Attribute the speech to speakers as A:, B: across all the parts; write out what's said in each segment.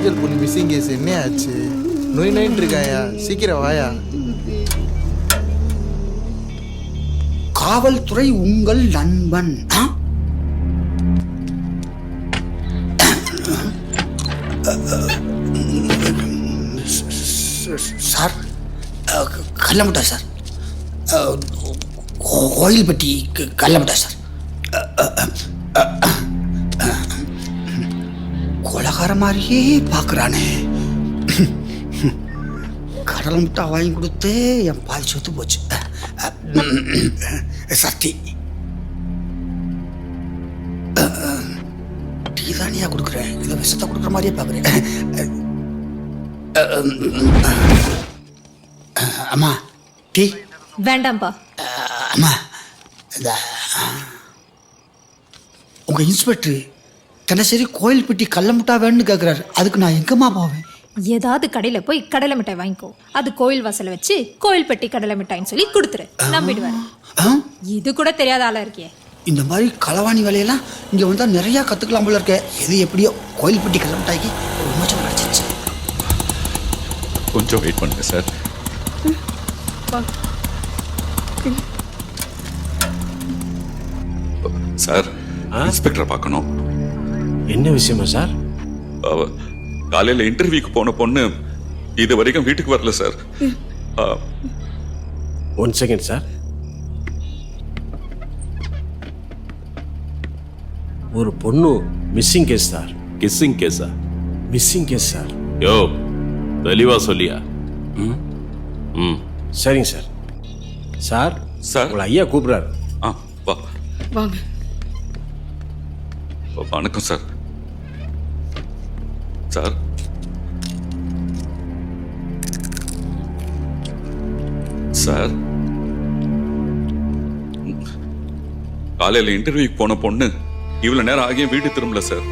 A: Angel பொண்ணு missing case என்ன ஆச்சு? நோய் நோயின்னு இருக்காயா, சீக்கிரம் வாயா.
B: காவல்துறை உங்கள் நண்பன். சார், கல்லமுட்டா சார், கோயில்பட்டி கல்லமுட்டா சார். கொலகார மாதிரியே பார்க்குறானே. கடல் முட்டா வாங்கி கொடுத்து என் பாதி சொத்து போச்சு. சக்தி டீ தானியா கொடுக்குறேன், இதை விஷத்தை கொடுக்குற மாதிரியே பார்க்குறேன். அம்மா டீ
C: வேண்டாம்ப்பா.
B: அம்மா, இந்த உங்கள் இன்ஸ்பெக்டர் தினசரி கோயில்பட்டி கடல முட்டா வேணும்னு கேட்குறாரு. அதுக்கு நான் எங்கம்மா போவேன்?
C: ஏதாவது கடையில் போய் கடலை மிட்டாய் வாங்கிக்கோ. அது கோயில் வாசலை வச்சு கோயில்பட்டி கடலை மிட்டாய்ன்னு சொல்லி கொடுத்துரு, நம்பிடுவேன். இது கூட தெரியாத ஆளா இருக்கியே.
B: இந்த மாதிரி களவாணி வேலையெல்லாம் இங்கே வந்தால் நிறையா கற்றுக்கலாம் போல இருக்க. எது எப்படியோ கோயில்பட்டி கடல மிட்டாய்க்கு ஒரு விமோச்சனம் கிடச்சிருச்சு.
D: கொஞ்சம் வெயிட் பண்ணுங்க சார். சார், இன்ஸ்பெக்டரை பார்க்கணும்.
E: என்ன விஷயமா சார்?
D: காலையில் இன்டர்வியூக்கு போன பொண்ணு இது வரைக்கும் வீட்டுக்கு வரல சார்.
E: 1 second sir. ஒரு பொண்ணு மிஸ்ஸிங் கேஸ் சார்.
F: கிஸ்ஸிங் கேஸா?
E: Missing case sir.
F: யோ, தெளிவா சொல்லியா?
E: சரிங்க சார். சார்,
D: சார்,
E: உங்களை ஐயா கூப்பிடுறாரு.
D: வா.
G: வாங்க.
D: வணக்கம் சார். சார், சார், காலையில் இன்டர்வியூக்கு போன பொண்ணு இவ்வளவு நேரம் ஆகியும் வீட்டு திரும்பல சார்.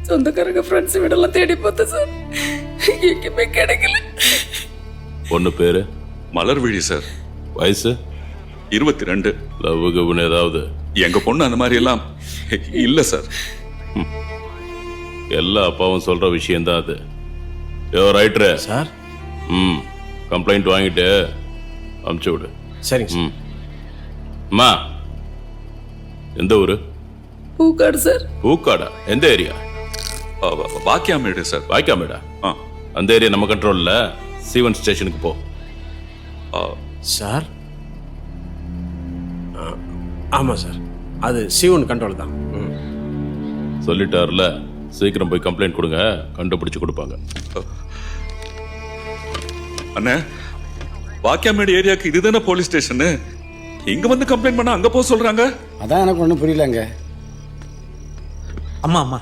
G: சொந்தக்காரங்க ஃப்ரெண்ட்ஸ் வீடெல்லாம் தேடி பார்த்தேன் சார், எங்கேயுமே கிடைக்கல.
F: பொண்ணு பேரு?
D: மலர்விழி சார்.
F: வயசு?
D: 22.
F: லவ் கவுன் ஏதாவது?
D: எங்க பொண்ணு அந்த மாதிரி எல்லாம் இல்ல சார்.
F: எல்லா அப்பாவும் சொல்ற விஷயம்தான் அது. யோ ரைட்டரு
E: சார்.
F: கம்ப்ளைண்ட் வாங்கிட்டு அமுச்சு விடு.
E: சரிங்க சார்.
F: அம்மா, எந்த ஊரு?
G: பூக்காடு சார்.
F: பூக்காடா? எந்த ஏரியா?
D: வாக்கியாமேடு சார்.
F: வாக்கியாமேடா? அந்த ஏரியா நம்ம கண்ட்ரோல்ல. C1 ஸ்டேஷனுக்கு போ.
E: சார், ஆமாம் சார், அது C1 கண்ட்ரோல் தான்.
F: சொல்லிட்டார்ல, சீக்கிரம் போய் கம்ப்ளைண்ட் கொடுங்க, கண்டுபிடிச்சு கொடுப்பாங்க.
D: அண்ணே, வாக்கியாமேடு ஏரியாக்கு இதுதானே போலீஸ் ஸ்டேஷன். இங்க வந்து கம்ப்ளைண்ட் பண்ண அங்க போக சொல்றாங்க.
B: அதான் எனக்கு ஒன்றும் புரியலங்க.
H: அம்மா அம்மா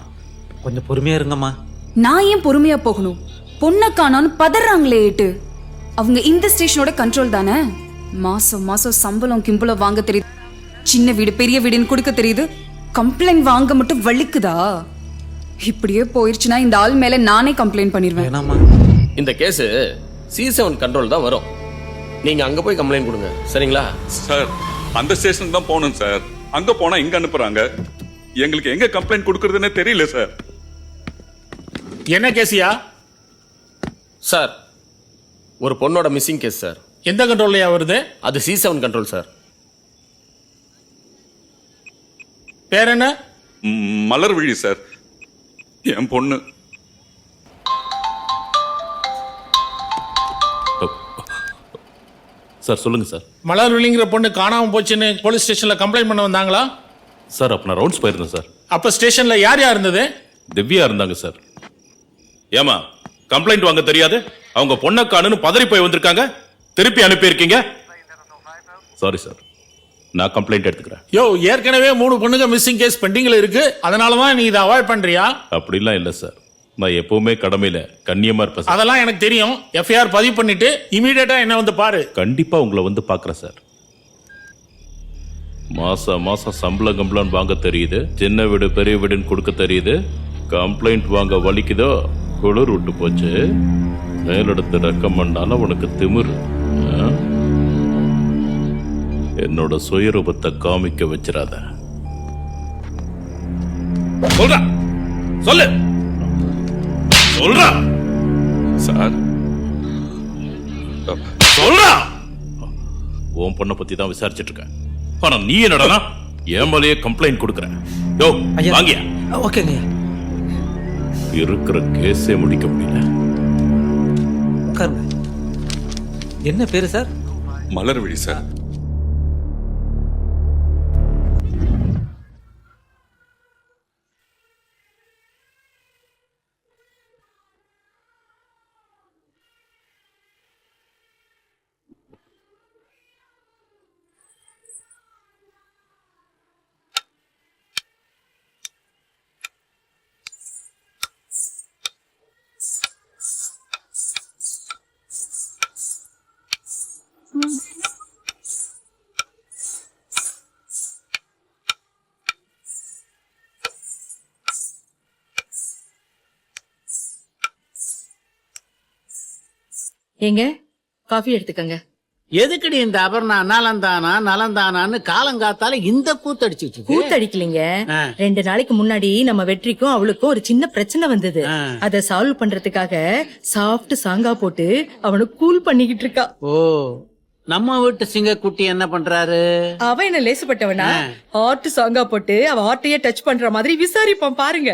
H: கொஞ்சம் பொறுமையா இருங்கம்மா.
G: நான் ஏன் பொறுமையா போகணும்? பொண்ணை காணோன்னு பதறாங்களே ஏட்டு. அவங்க இந்த ஸ்டேஷனோட கண்ட்ரோல் தானே. மாசம் மாசம் சம்பளம் கிம்பளம் வாங்க தெரியுது, சின்ன வீடு பெரிய வீடுன்னு கொடுக்க தெரியுது. கம்ப்ளைண்ட் வாங்க மட்டும் வலிக்குதா? இப்படியே போயிருச்சுன்னா இந்த ஆள் மேல நானே கம்ப்ளைண்ட் பண்ணிடுவேன்.
H: வேணாம்மா.
I: இந்த கேஸ் C7 கண்ட்ரோல் தான் வரும். நீங்க அங்க போய் கம்ப்ளைண்ட் கொடுங்க, சரிங்களா?
D: சார், அந்த ஸ்டேஷன் தான் போகணும் சார். அங்க போனா இங்க அனுப்புறாங்க. எங்களுக்கு எங்க கம்ப்ளைண்ட் கொடுக்கறதுன்னே தெரியல சார்.
J: என்ன கேசியா?
I: சார், ஒரு பொண்ணோட மிஸ்ஸிங் கேஸ் சார்.
J: எந்த கண்ட்ரோல்லையா வருது?
I: அது C7 கண்ட்ரோல் சார்.
J: பேர் என்ன?
D: மலர்விழி சார், என் பொண்ணு.
F: சார் சொல்லுங்க சார்.
J: மலர்விழிங்கிற பொண்ணு காணாம போச்சுன்னு போலீஸ் ஸ்டேஷன்ல கம்ப்ளைண்ட் பண்ண வந்தாங்களா?
F: சார், அப்ப நான் ரவுண்ட்ஸ் போயிருந்தேன் சார்.
J: அப்ப ஸ்டேஷன்ல யார் யார் இருந்தது?
F: திவ்யா இருந்தாங்க சார். ஏமா, கம்ப்ளைண்ட் வாங்க தெரியாது? அவங்க பொண்ணை காணுன்னு பதறி போய் வந்திருக்காங்க, திருப்பி அனுப்பி இருக்கீங்க. சாரி சார், நான் கம்ப்ளைண்ட் எடுத்துக்கிறேன்.
J: யோ, ஏற்கனவே 3 பொண்ணுங்க மிஸ்ஸிங் கேஸ் பெண்டிங்ல இருக்கு, அதனாலதான் நீ இதை அவாய்ட் பண்றியா?
F: அப்படிலாம் இல்ல சார், நான் எப்பவுமே கடமையில கண்ணியமா இருப்பேன்.
J: அதெல்லாம் எனக்கு தெரியும். FIR பதிவு பண்ணிட்டு இமீடியட்டா என்ன வந்து பாரு.
F: கண்டிப்பா உங்களை வந்து பாக்குறேன் சார். மாசம் மாசம் சம்பளம் கம்பளம் வாங்க தெரியுது, சின்ன வீடு பெரிய வீடுன்னு கொடுக்க தெரியுது. கம்ப்ளைண்ட் வாங்க வலிக்குதோ, குளிர் விட்டு போச்சு. மேலெடுத்து ரெக்கம் பண்ணாலும் உனக்கு திமிரு. என்னோட சுயரூபத்தை காமிக்க வச்சிடாத. சொல்ற சொல்லு. சொல்றா
D: சார்
F: சொல்றா உன் பொண்ணை பத்தி தான் விசாரிச்சிட்டு இருக்கேன். ஆனா நீ என்னடா என் மேலேயே கம்ப்ளைண்ட் கொடுக்குற. யோ வாங்கியா.
H: ஓகேங்க.
F: இருக்கிற கேஸே முடிக்க முடியல.
H: உட்காருங்க. என்ன பேரு சார்?
D: மலர்விழி சார்.
K: ஏங்க காஃபி எடுத்துக்கங்க.
J: எதுக்குடி இந்த அபர்ணா நலந்தானா நலந்தானான்னு காலங்காத்தால இந்த கூத்தடிச்சுட்டு
K: கூத்தடிக்கலீங்க. 2 நாளைக்கு முன்னாடி நம்ம வெற்றிக்கும் அவளுக்கும் ஒரு சின்ன பிரச்சனை வந்தது. அத சால்வ் பண்றதுக்காக சாஃப்ட் சாங்கா போட்டு அவனை கூல் பண்ணிக்கிட்டு இருக்கா.
J: ஓ, நம்ம வீட்டு சிங்கக்குட்டி என்ன பண்றாரு?
K: அவ என்ன லேசுப்பட்டவனா? ஹார்ட் சாங்கா போட்டு அவ ஹார்ட்டையே டச் பண்ற மாதிரி விசாரிப்பான் பாருங்க.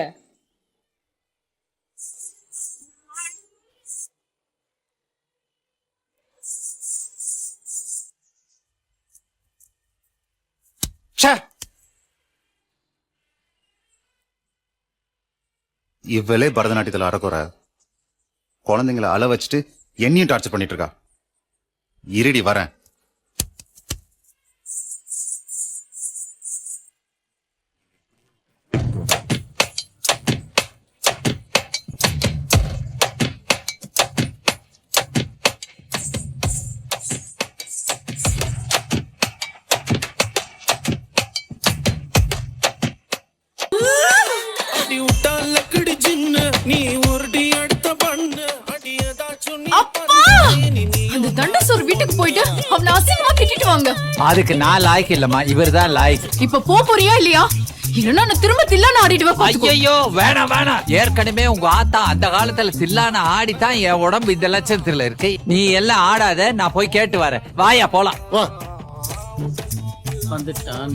L: இவ்வளே பரதநாட்டியத்தில் அறக்குற குழந்தைங்களை அள வச்சுட்டு என்னையும் டார்ச்சர் பண்ணிட்டு இருக்கா. இருடி வரேன்.
G: வீட்டுக்கு போயிட்டு அவனை அசிங்கமா திட்டிட்டு வாங்க.
H: அதுக்கு நான் லாய்க்கு இல்லம்மா, இவர் தான் லாய்க்கு.
G: இப்ப போறியா இல்லையா? இல்லன்னா நான் திரும்ப தில்லான ஆடிடுவேன்.
H: ஐயோ வேணாம் வேணாம். ஏற்கனவே உங்க ஆத்தா அந்த காலத்துல தில்லான ஆடித்தான் என் உடம்பு இந்த லட்சத்துல இருக்கு. நீ எல்லாம் ஆடாத, நான் போய் கேட்டு வரேன். வாயா போலாம்.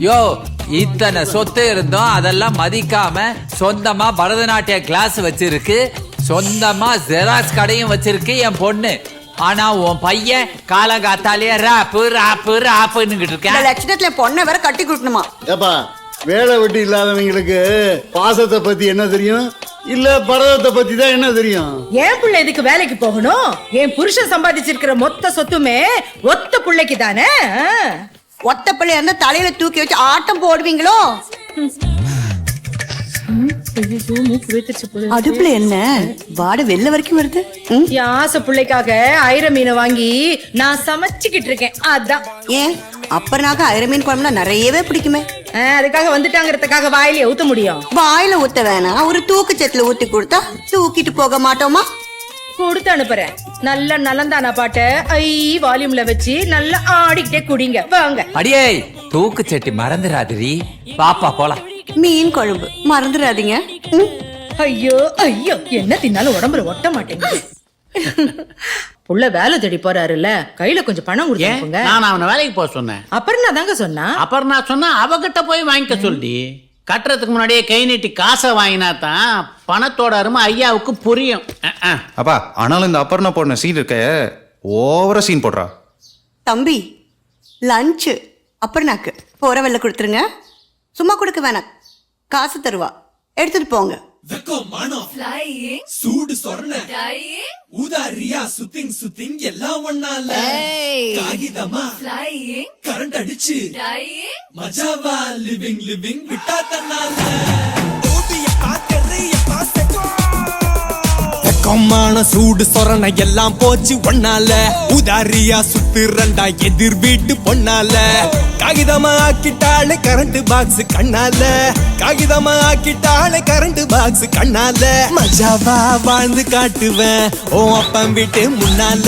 H: யோ, இத்தனை சொத்து இருந்தோம் அதெல்லாம் மதிக்காம சொந்தமா பரதநாட்டிய கிளாஸ் வச்சிருக்கு, சொந்தமா ஜெராக்ஸ் கடையும் வச்சிருக்கு என் பொண்ணு. ஆனா உன் பையன் காலங்காத்தாலே ராப்பு ராப்பு ராப்புன்னு இருக்கேன்.
B: லட்சணத்துல பொண்ணை வேற கட்டி கொடுக்கணுமா?
M: ஏப்பா, வேலை வெட்டி இல்லாதவங்களுக்கு பாசத்தை பத்தி என்ன தெரியும்? இல்ல பரதத்தை பத்தி தான் என்ன தெரியும்?
K: என் பிள்ளை எதுக்கு வேலைக்கு போகணும்? என் புருஷன் சம்பாதிச்சிருக்கிற மொத்த சொத்துமே ஒத்த பிள்ளைக்கு தானே.
B: ஒத்த பிள்ளை இருந்தா தலையில தூக்கி வச்சு ஆட்டம் போடுவீங்களோ? அடுப்புல என்ன வாட வெள்ள வரைக்கும் வருது?
K: என் ஆசை பிள்ளைக்காக ஐர மீனை வாங்கி நான் சமைச்சுக்கிட்டு இருக்கேன். அதான்.
B: ஏன் அப்பனாக்க ஐர மீன் குழம்புனா நிறையவே பிடிக்குமே.
K: அதுக்காக வந்துட்டாங்கிறதுக்காக வாயில ஊத்த முடியும்?
B: வாயில ஊத்த வேணாம், ஒரு தூக்கு சத்துல ஊத்தி கொடுத்தா தூக்கிட்டு போக மாட்டோமா?
K: கொடுத்து அனுப்புறேன். நல்ல நலந்தானா பாட்ட வால்யூம்ல வச்சு நல்லா ஆடிக்கிட்டே குடிங்க வாங்க.
H: அடியே தூக்கு சட்டி மறந்துடாதீ. பாப்பா போலாம்.
B: மீன் குழம்பு மறந்துடாதீங்க.
K: ஐயோ ஐயோ, என்ன தின்னாலும் உடம்புல ஒட்ட மாட்டேங்குது. புள்ள வேலை தேடி போறாருல்ல, கையில கொஞ்சம் பணம் கொடுங்க.
J: நான் அவனை வேலைக்கு போக சொன்னேன்.
K: அப்புறம் நான் தாங்க சொன்னா.
J: அப்புறம் நான் சொன்னா அவகிட்ட போய் வாங்கிக்க சொல்லி, கட்டுறதுக்கு முன்னாடியே கை நீட்டி காசை வாங்கினா தான் பணத்தோட அருமை ஐயாவுக்கு புரியும்.
L: அப்பா, ஆனாலும் இந்த அப்பர்ணா போடுற சீன் இருக்க ஓவரா சீன் போடுறா.
B: தம்பி, லஞ்சு அப்பர்ணாக்கு போற வெள்ள கொடுத்துருங்க. சும்மா கொடுக்க வேணாம், காசு தருவா, எடுத்துட்டு போங்க.
N: சூடு சொர்ண உதாரியா சுத்திங் சுத்திங் எல்லாம் ஒண்ணால காகிதமா கரண்ட் அடிச்சு மஜாவா லிவிங் லிவிங் விட்டா தன்னால ஓடிய பாக்கறைய பாசக்கோ வெக்கமான சூடு சொரண எல்லாம் போச்சு ஒண்ணால உதாரியா சுத்துறண்டா எதிர் வீட்டு பொண்ணால காகிதமா ஆக்கிட்டாளே கரண்ட் பாக்ஸ் கண்ணால காகிதமா ஆக்கிட்டாளே கரண்ட் பாக்ஸ் கண்ணால மஜாவா வாழ்ந்து காட்டுவேன் ஓ அப்பன் வீட்டு முன்னால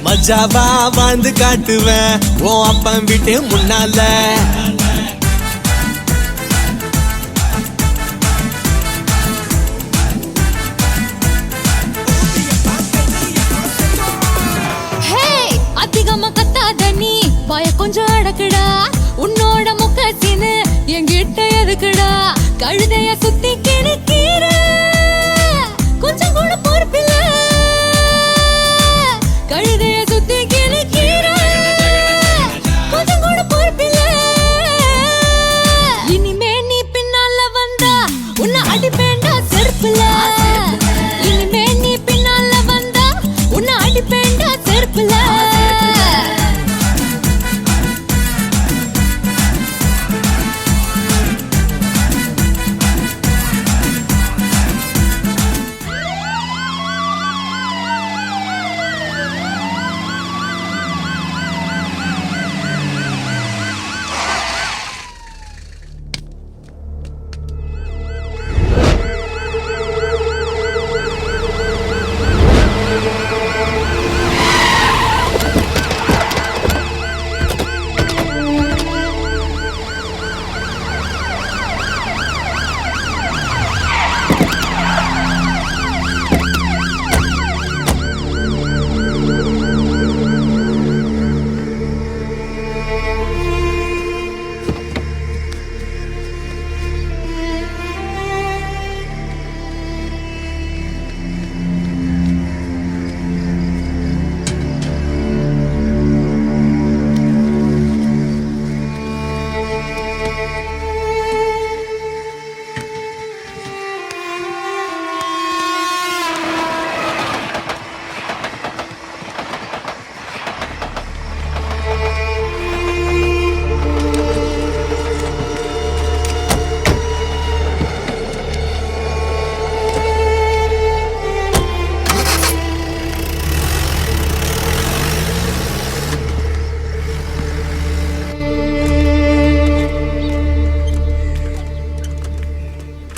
N: மஜாவா வாழ்ந்து காட்டுவேன் ஓ அப்பன் வீட்டு முன்னால
C: கொஞ்சம் அடக்குடா உன்னோட முக்கச்சின்னு என்கிட்ட எதுக்குடா கழுதைய சுத்தி கிணக்கீர கொஞ்சம் கூட பொறுப்பில்ல கழுதைய சுத்தி கிணக்கீர கொஞ்சம் கூட பொறுப்பில்ல இனிமே நீ பின்னால வந்தா உன்னை அடிப்பேண்டா செருப்புல இனிமே நீ பின்னால வந்தா உன்னை அடிப்பேண்டா செருப்புல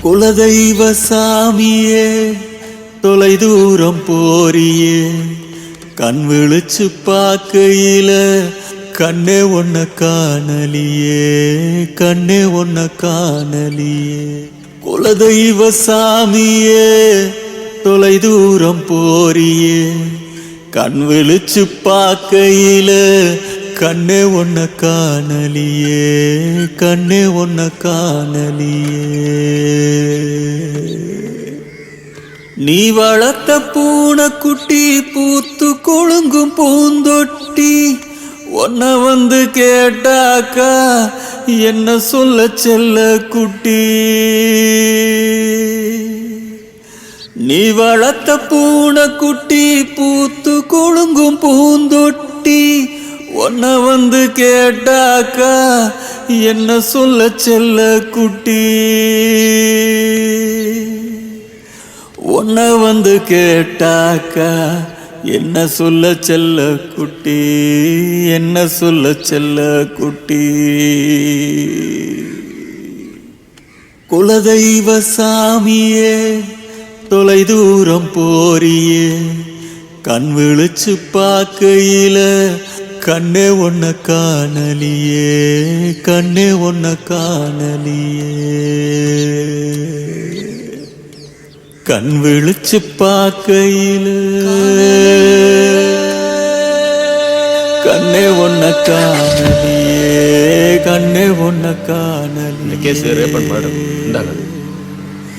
N: குலதெய்வ சாமியே தொலை தூரம் போறியே கண் விழிச்சு பார்க்கையில கண்ணே ஒன்ன காணலியே கண்ணே ஒன்ன காணலியே குலதெய்வ சாமியே தொலை தூரம் போறியே கண் விழிச்சு பார்க்கையில கண்ணே ஒன்ன காணலியே கண்ணே ஒன்ன காணலியே நீ வளர்த்த பூனைக்குட்டி பூத்து கொழுங்கும் பூந்தொட்டி ஒன்ன வந்து கேட்டாக்கா என்ன சொல்ல செல்ல குட்டி நீ வளர்த்த பூனைக்குட்டி பூத்து கொழுங்கும் பூந்தொட்டி ஒன்ன வந்து கேட்டாக்கா என்ன சொல்ல செல்ல குட்டி ஒன்ன வந்து கேட்டாக்கா என்ன சொல்ல செல்ல குட்டி என்ன சொல்ல செல்ல குட்டி குலதெய்வ சாமியே தொலை தூரம் போறியே கண் விழிச்சு பார்க்கையில கண்ணே ஒன்ன காணலியே கண்ணே ஒன்ன காணலியே கண் விழிச்சு பார்க்கையில கண்ணே ஒன்ன காணலியே கண்ணே ஒன்ன காணலியே
I: கேஸ் ரேப்பன் மேடம் இந்தாங்க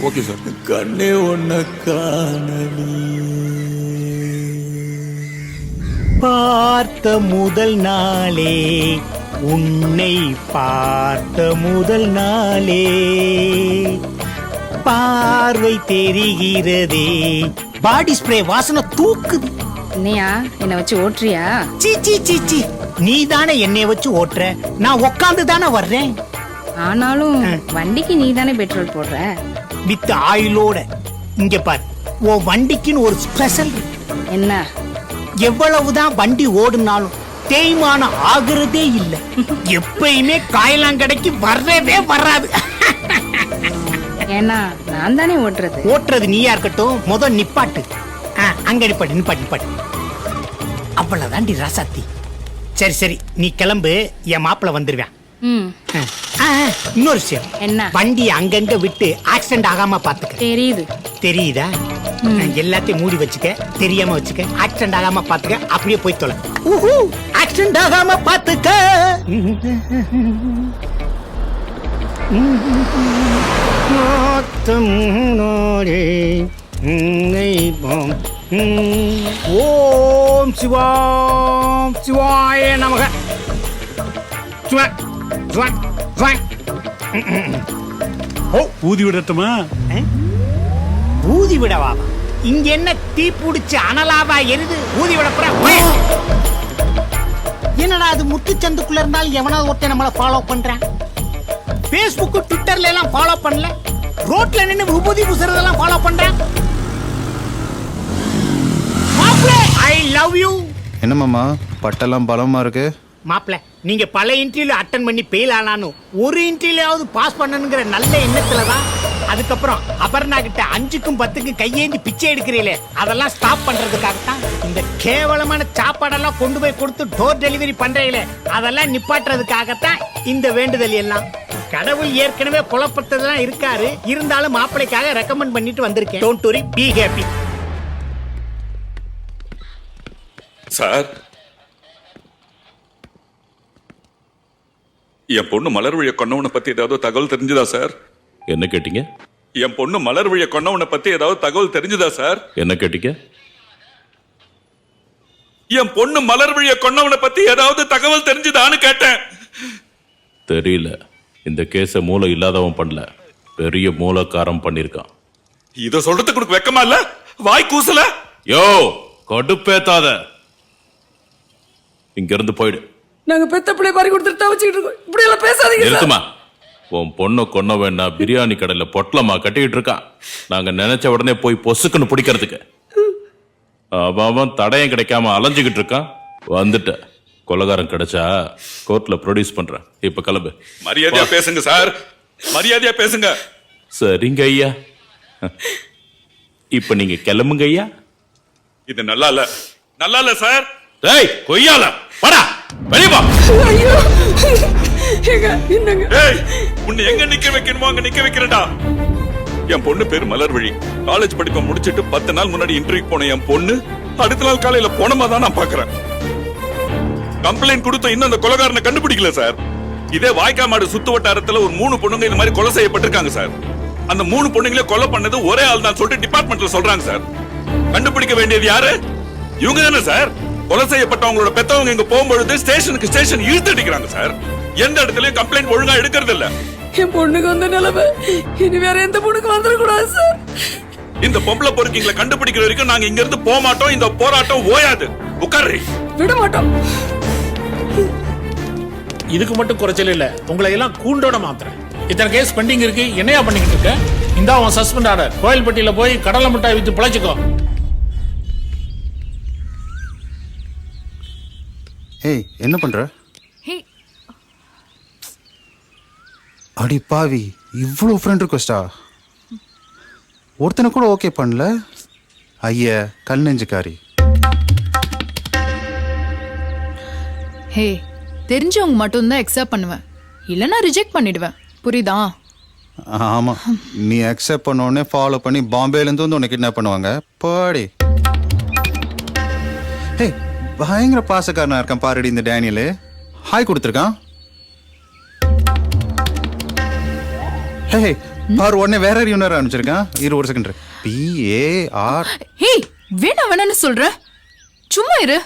I: ஓகே சார்
N: கண்ணே ஒன்ன காணலியே
J: பார்த்த முதல் நாளே உன்னை பார்த்த முதல் நாளே பார்வை தெரிகிறதே பாடி ஸ்ப்ரே வாசனை தூக்குது
G: என்னையா என்ன வச்சு ஓட்டுறியா
J: சீ சீ சீ சீ நீ தானே என்னைய வச்சு ஓட்டுற நான் உக்காந்து தானே வர்றேன்
G: ஆனாலும் வண்டிக்கு நீ தானே பெட்ரோல் போடுற
J: வித் ஆயிலோட இங்க பார் உன் வண்டிக்குன்னு ஒரு ஸ்பெஷல்
G: என்ன
J: எவ்வளவுதான் வண்டி ஓடுனாலும் தேய்மானம் ஆகுறதே இல்ல எப்பயுமே காயலாங்கடைக்கு வர்றதே வராது
G: ஏன்னா நான் தானே
J: ஓட்டுறது நீயா இருக்கட்டும் முதல் நிப்பாட்டு அங்க நிப்பாட்டு நிப்பாட்டு நிப்பாட்டு அவ்வளவுதாண்டி ராசாத்தி சரி சரி நீ கிளம்பு என் மாப்பிள்ள வந்துருவேன் இன்னொரு விஷயம்
G: என்ன
J: வண்டி அங்கங்க விட்டு ஆக்சிடென்ட் ஆகாம பாத்துக்க தெரியுதா எல்லாத்தையும் மூடி வச்சுக்க தெரியாம வச்சுக்க ஆக்சிடென்ட் ஆகாம பாத்துக்க அப்படியே போய் தொலை ஆக்சிடென்ட் ஆகாம பாத்துக்க. ஓம் சிவாம் சிவாய நமக.
M: ஊதி விடட்டுமா?
J: ஊதி விடவா? இங்க என்ன தீ பிடிச்சு அனலாவா எரிது? ஊதி விட போற? என்னடா அது முத்துச்சந்துக்குள்ள இருந்தாலும் எவனாவது ஒருத்தன் நம்மள ஃபாலோ பண்றான். பேஸ்புக் ட்விட்டர்ல எல்லாம் ஃபாலோ பண்ணல, ரோட்ல நின்னு விபூதி பூசுறதெல்லாம் ஃபாலோ பண்றான். மாப்ளே ஐ லவ் யூ.
L: என்ன மாமா பட்டெல்லாம் பலமா இருக்கு?
J: மாப்ள நீங்க பல இன்டர்வியூ அட்டன் பண்ணி ஃபெயில் ஆனாலும் ஒரு இன்டர்வியூலாவது பாஸ் பண்ணணுங்கிற நல்ல எண்ணத்துல தான். அதுக்கப்புறம் அபர்ணா கிட்ட 5க்கும் 10க்கும் கையேந்தி பிச்சை எடுக்கிறீங்களே, அதெல்லாம் ஸ்டாப் பண்றதுக்காகத்தான். இந்த கேவலமான சாப்பாடெல்லாம் கொண்டு போய் கொடுத்து டோர் டெலிவரி பண்றீங்களே, அதெல்லாம் நிப்பாட்டுறதுக்காகத்தான் இந்த வேண்டுதல் எல்லாம். கடவுள் ஏற்கனவே குழப்பத்தெல்லாம் இருக்காரு, இருந்தாலும் மாப்பிளைக்காக ரெக்கமெண்ட் பண்ணிட்டு வந்திருக்கேன். Don't worry, B happy.
D: Sir, என் பொண்ணு மலர்விழிய கொன்னவனை பத்தி ஏதாவது தகவல் தெரிஞ்சுதா சார்?
F: என்ன கேட்டீங்க?
D: என் பொண்ணு மலர்விழிய கொன்னவனை பத்தி ஏதாவது தகவல் தெரிஞ்சுதா சார்?
F: என்ன கேட்டீங்க?
D: என் பொண்ணு மலர்விழிய கொன்னவனை பத்தி ஏதாவது தகவல் தெரிஞ்சுதான்னு கேட்டேன்.
F: தெரியல. இந்த கேஸ மூளை இல்லாதவன் பண்ணல, பெரிய மூலக்காரம் பண்ணிருக்கான்.
D: இத சொல்றதுக்கு உனக்கு வெக்கமா இல்ல? வாய் கூசல?
F: யோ கடுப்பேத்தாத, இங்க இருந்து போயிடு.
G: நாங்க பெத்த பிள்ளை பாரி கொடுத்துட்டு தவச்சிட்டு இருக்கோம். இப்படி எல்லாம் பேசாதீங்க.
F: நிறுத்துமா. உன் பொண்ணு கொன்ன வேணா பிரியாணி கடையில பொட்டலமா கட்டிக்கிட்டு இருக்கான். நாங்க நினைச்ச உடனே போய் பொசுக்குன்னு பிடிக்கிறதுக்கு. அவன் தடயம் கிடைக்காம அலைஞ்சுக்கிட்டு இருக்கான். வந்துட்ட. கொலகாரம் கிடைச்சா கோர்ட்ல ப்ரொடியூஸ் பண்றேன். இப்ப கிளம்பு.
D: மரியாதையா பேசுங்க சார், மரியாதையா பேசுங்க.
F: சரிங்க ஐயா. இப்ப நீங்க கிளம்புங்க ஐயா.
D: இது நல்லா இல்ல, நல்லா இல்ல சார்.
F: டேய் கொய்யால வாடா, வெளிய வா.
G: ஐயோ என்னங்க?
D: டேய் உன்னை எங்க நிக்க வைக்கணுமோ அங்க நிக்க வைக்கிறடா. என் பொண்ணு பேரு மலர்விழி. காலேஜ் படிப்பை முடிச்சிட்டு 10 நாள் முன்னாடி இன்டர்வியூ போன என் பொண்ணு அடுத்த நாள் காலையில போனமா தான் நான் பாக்குறேன். கம்ப்ளைண்ட் கொடுத்த இன்னும் அந்த கொலைகாரனை கண்டுபிடிக்கல சார். இதே வாய்க்காமாடு சுத்து வட்டாரத்துல ஒரு 3 பொண்ணுங்க இந்த மாதிரி கொலை செய்யப்பட்டிருக்காங்க சார். அந்த 3 பொண்ணுங்களே கொலை பண்ணது ஒரே ஆள் தான் சொல்லிட்டு டிபார்ட்மெண்ட்ல சொல்றாங்க சார். கண்டுபிடிக்க வேண்டியது யாரு? இவங்க தானே சார். கொலை செய்யப்பட்டவங்களோட பெத்தவங்க இங்க போகும்பொழுது ஸ்டேஷன் இழுத்து அடிக்கிறாங்க சார். எந்த இடத்துலயும் கம்ப்ளைண்ட் ஒழுங்கா எடுக்கிறது இல்ல.
G: என் பொண்ணுக்கு வந்த நிலைமை இனி வேற எந்த பொண்ணுக்கு வந்துடக்கூடாது சார்.
D: இந்த பொம்பளை பொறுக்கிங்களை கண்டுபிடிக்கிற வரைக்கும் நாங்க இங்க இருந்து போக மாட்டோம். இந்த போராட்டம் ஓயாது. உட்காரு.
G: விட மாட்டோம்.
E: இதுக்கு மட்டும் குறைச்சல் இல்ல, உங்களை எல்லாம் கூண்டோட மாத்துறேன். இத்தனை கேஸ் பெண்டிங் இருக்கு, என்னையா பண்ணிக்கிட்டு இருக்க? இந்த உன் சஸ்பெண்ட் ஆர்டர். கோயில்பட்டியில போய் கடலை மிட்டாய் வித்து பிழைச்சுக்கோ.
L: ஏய் என்ன பண்ற? அடி பாவி, இவ்வளவு ஃப்ரெண்ட் ரிக்வெஸ்டா? ஒருத்தனை கூட ஓகே பண்ணல. ஐயா கல் நெஞ்சுக்காரி.
C: ஹே, தெரிஞ்சவங்க மட்டும் தான் அக்செப்ட் பண்ணுவேன், இல்லனா ரிஜெக்ட் பண்ணிடுவேன். புரியுதா?
L: ஆமா, நீ அக்செப்ட் பண்ண உடனே ஃபாலோ பண்ணி பாம்பேல இருந்து வந்து உன்னை கிட்னாப் பண்ணுவாங்க. பாடி. ஹே, பயங்கர பாசக்காரனா இருக்கான் பாருடி இந்த டேனியலு. ஹாய் கொடுத்துருக்கான். ஹே பாரு, உடனே வேற யூனர் அனுப்பிச்சிருக்கான். இரு ஒரு செகண்ட். PAR.
C: ஹே, வேணான்னு சொல்ற, சும்மா இரு.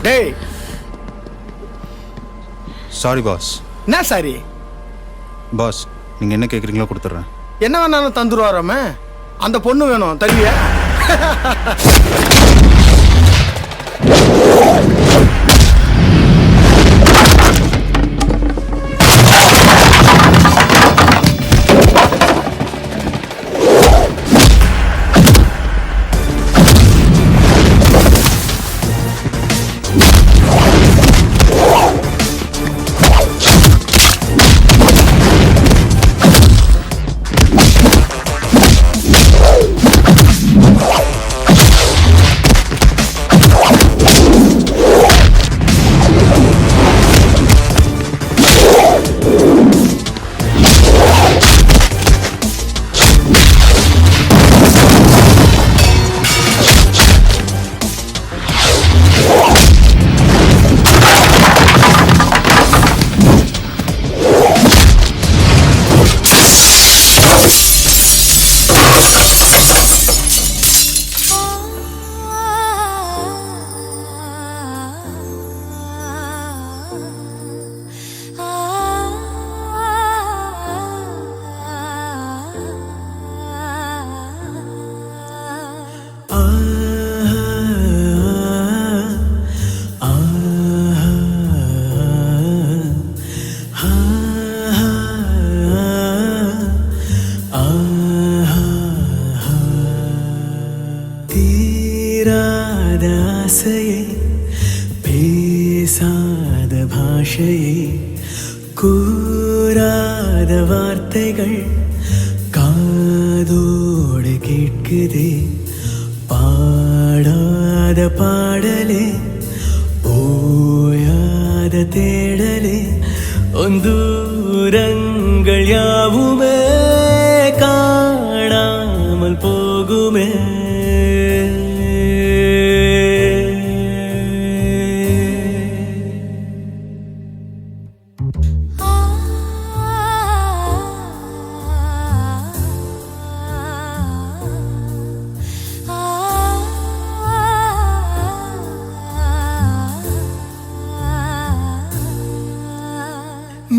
J: டேய்
L: சாரி பாஸ்.
J: என்ன சாரி?
L: பாஸ் நீங்க என்ன கேக்குறீங்களோ கொடுத்துட்றேன்.
A: என்ன வேணாலும் தந்துருவாராம. அந்த பொண்ணு வேணும், தருவியா?
N: தீராத ஆசையே பேசாத பாஷையே கூறாத வார்த்தைகள் காதோடு கேட்குதே பாடாத பாடலே ஓயாத தேடலே ஒந்தூரங்கள் யாவுமே காணாமல் போகுமே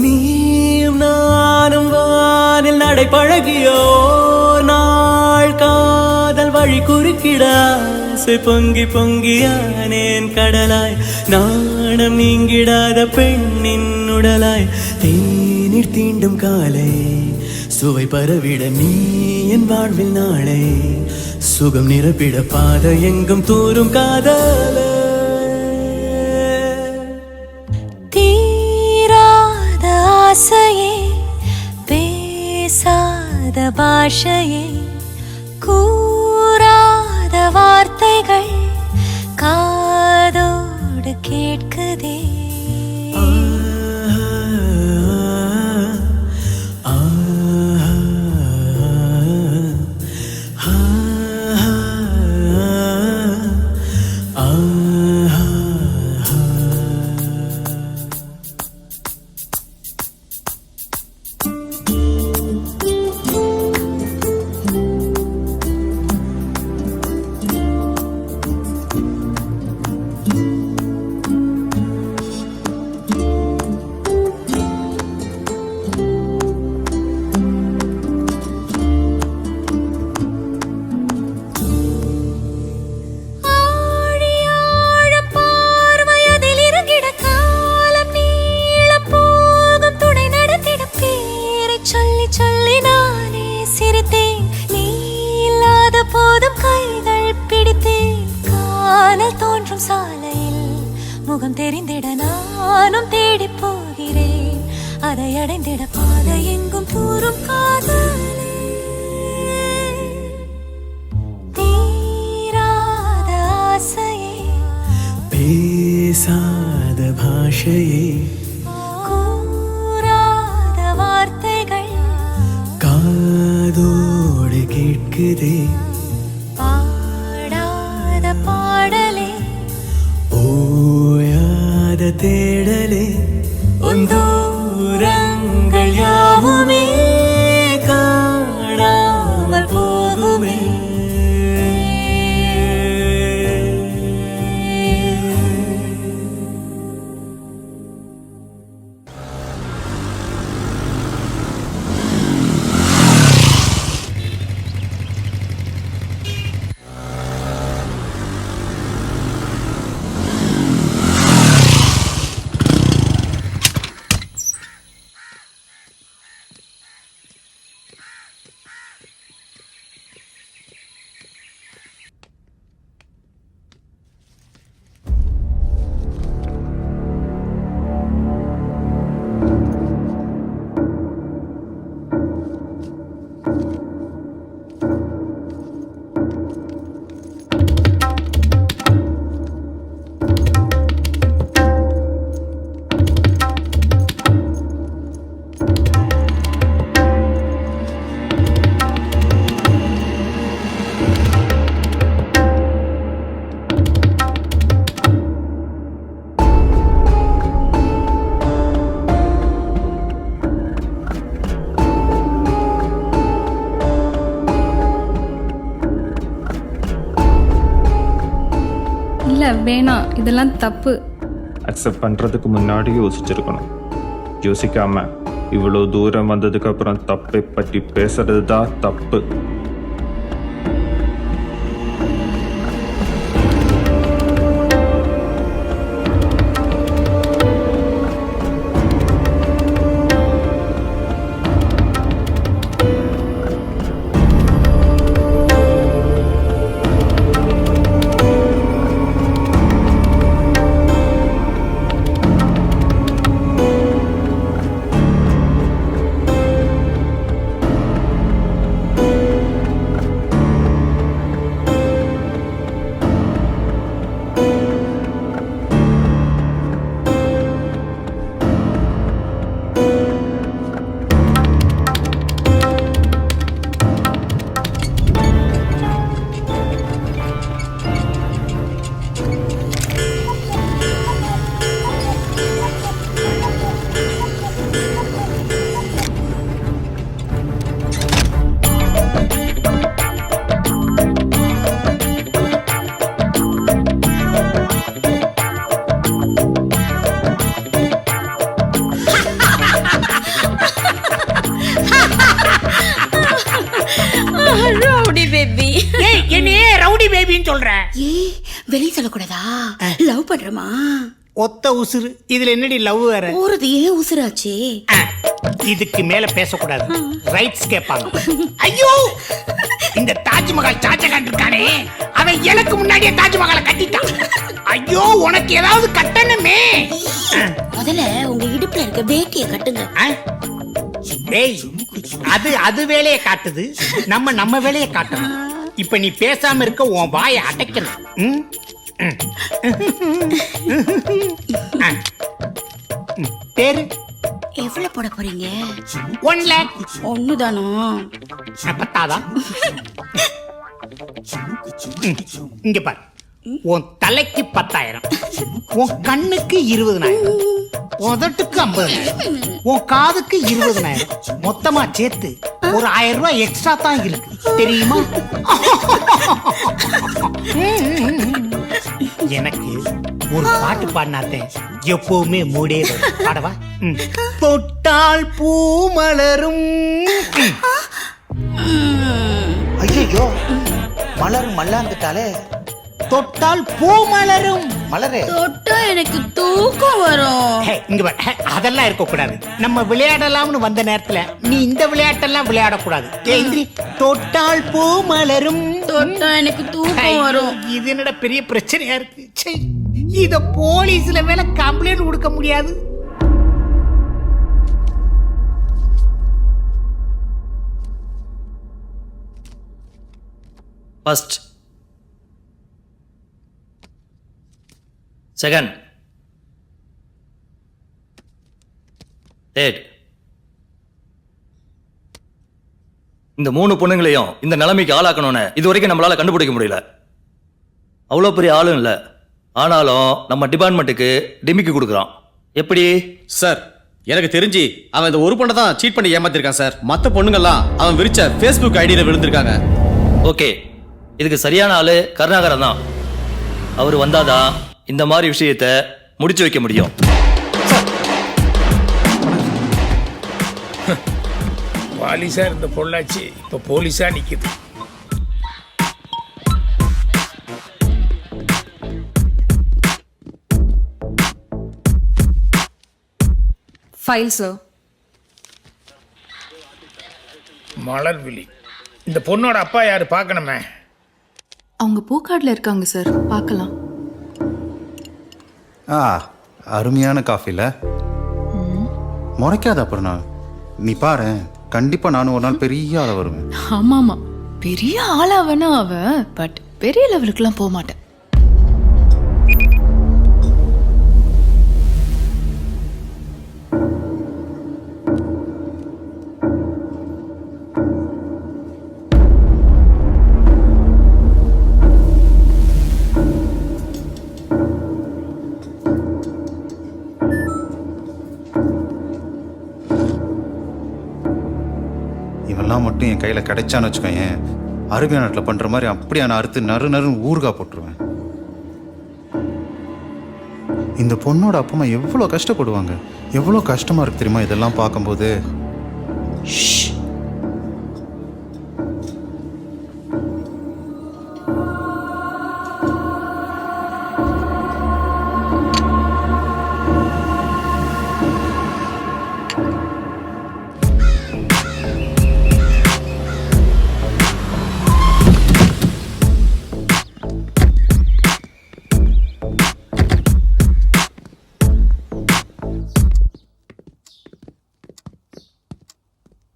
N: நீயும் நானும் வானில் நடை பழகியோ நாள் காதல் வழி குறுக்கிட ஆசை பொங்கி பொங்கியானேன் கடலாய் நாணம் நீங்கிடாத பெண்ணின் உடலாய் தேநீர் தீண்டும் காலை சுவை பரவிட நீ என் வாழ்வில் நாளை சுகம் நிரப்பிட பாத எங்கும் தூரும் காதல
C: ஆசையே பேசாத பாஷையே கூறாத வார்த்தைகள் காதோடு கேட்குதே முகம் தெரிந்திட நானும் தேடி போகிறேன் அதை அடைந்திட பாதை எங்கும் தூரும் காதலே தீராத ஆசையே
N: பேசாத பாஷையே
C: கூறாத வார்த்தைகள்
N: காதோடு கேட்குதே
C: பாடாத பாடலே
N: ஓயாத தேடலே ஒந்தூரங்கள் யாவுமே காணாமல் போகுமே
G: வேணாம், இதெல்லாம் தப்பு.
O: அக்செப்ட் பண்றதுக்கு முன்னாடி யோசிச்சிருக்கணும். யோசிக்காம இவ்வளோ தூரம் வந்ததுக்கு அப்புறம் தப்பை பற்றி பேசுறது தான் தப்பு.
J: ஏன் சொல்ற?
C: ஏய் வெளிய சொல்லக்கூடாதா? லவ் பண்றமா?
J: ஒத்த உசுறு இதுல என்னடி லவ் வேற?
C: போறது ஏன் உசுராச்சே?
J: இதுக்கு மேல பேசக்கூடாது, ரைட்ஸ் கேட்பாங்க. ஐயோ, இந்த தாஜ்மஹால் ஷாஜகான் இருக்கானே, அவன் எனக்கு முன்னாடியே தாஜ்மஹாலை கட்டிட்டான். ஐயோ, உனக்கு ஏதாவது கட்டணுமே.
C: முதல்ல உங்க இடுப்புல இருக்க வேட்டியை கட்டுங்க.
J: டேய், அது வேலையை காட்டுது, நம்ம வேலையை காட்டணும். இப்ப நீ பேசாம இருக்க, உன் வாயை அடைக்கணும். பேரு
C: எவ்வளவு போட போறீங்க?
J: 1 lakh.
C: ஒண்ணுதானா?
J: பத்தாதா? இங்க பாரு, உன் தலைக்கு 10,000, உன் கண்ணுக்கு 20,000, உதட்டுக்கு 50,000, உன் காதுக்கு 20,000, மொத்தமா சேர்த்து ஒரு 1000 ரூபாய் எக்ஸ்ட்ரா தான் இருக்கு, தெரியுமா? எனக்கு ஒரு பாட்டு பாடினாத்தே எப்பவுமே மூடே வரும். பாடவா? தொட்டால் பூ மலரும்.
P: ஐயோ, மலரும் மல்லாந்துட்டாலே.
J: தொட்டால் பூ மலரும்.
P: மலரே,
C: தொட்டா எனக்கு தூக்கம் வரும்.
J: இங்க பாரு, அதெல்லாம் இருக்க கூடாது. நம்ம விளையாடலாம்னு வந்த நேரத்துல நீ இந்த விளையாட்டெல்லாம் விளையாடக்கூடாது. ஏந்திரி. தொட்டால் பூ மலரும்.
C: தொட்டா எனக்கு தூக்கம் வரும்.
J: இது என்னடா பெரிய பிரச்சனையா இருக்கு. சே, இத போலீஸ்ல மேல கம்ப்ளைண்ட் கொடுக்க முடியாது.
P: First, second, third. இந்த 3 பொண்ணுங்களையும் இந்த நிலைமைக்கு ஆளாக்கணும்னு இது வரைக்கும் நம்மளால கண்டுபிடிக்க முடியல. அவ்வளோ பெரிய ஆளும் இல்லை, ஆனாலும் நம்ம டிபார்ட்மெண்ட்டுக்கு டிமிக்கி கொடுக்குறான். எப்படி
I: சார்? எனக்கு தெரிஞ்சு அவன் இந்த ஒரு பொண்ணை தான் சீட் பண்ணி ஏமாத்திருக்கான் சார். மற்ற பொண்ணுங்கெல்லாம் அவன் விரிச்ச ஃபேஸ்புக் ஐடியில விழுந்திருக்காங்க.
P: ஓகே, இதுக்கு சரியான ஆளு கருணாகரன் தான். அவர் வந்தாதான் இந்த மாதிரி விஷயத்தை முடிச்சு வைக்க முடியும்.
E: பாலிசா இருந்த பொள்ளாச்சி இப்ப போலீஸா நிக்குது.
G: File sir.
E: மலர்விழி, இந்த பொண்ணோட அப்பா யாரு பார்க்கணுமே?
G: அவங்க பூக்காடுல இருக்காங்க சார், பார்க்கலாம்.
L: அருமையான காஃபில முறைக்காத. அப்புறம் நீ பாரு, கண்டிப்பா நானும் ஒரு நாள் பெரிய ஆள வருவேன்.
G: ஆமாமா, பெரிய ஆளா வேணா அவ, பட் பெரிய லெவலுக்குலாம் போக மாட்டேன்.
L: இவெல்லாம் மட்டும் என் கையில கிடைச்சான்னு வச்சுக்கோயேன், அரபியா நாட்டில் பண்ற மாதிரி அப்படியே நான் அறுத்து நறுன்னு ஊறுகா போட்டுருவேன். இந்த பொண்ணோட அப்பா அம்மா எவ்வளோ கஷ்டப்படுவாங்க, எவ்வளோ கஷ்டமா இருக்கு தெரியுமா இதெல்லாம் பார்க்கும்போது.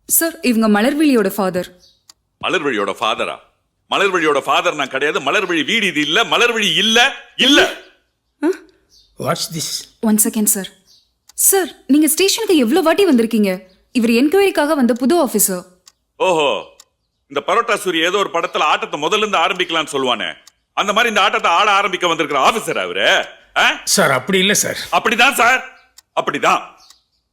G: சார், இவங்க மலர்விழியோட ஃபாதர்.
D: மலர்விழியோட ஃபாதரா? மலர்விழியோட ஃபாதர் நான் கிடையாது. மலர்விழி வீடு இது இல்ல. மலர்விழி இல்ல இல்ல.
E: Watts this?
G: 1 second sir. Sir, நீங்க ஸ்டேஷனுக்கு எவ்வளவு வாட்டி வந்திருக்கீங்க? இவர் என்கொயரிக்காக வந்த புது ஆபீசர்.
D: ஓஹோ, இந்த பரோட்டா சூரி ஏதோ ஒரு படத்துல ஆட்டத்தை முதல்ல இருந்து ஆரம்பிக்கலாம்னு சொல்லுவானே, அந்த மாதிரி இந்த ஆட்டத்தை ஆட ஆரம்பிக்க வந்திருக்கிற ஆபீசர் அவரு.
E: சார் அப்படி இல்ல சார்.
D: அப்படிதான் சார், அப்படிதான்.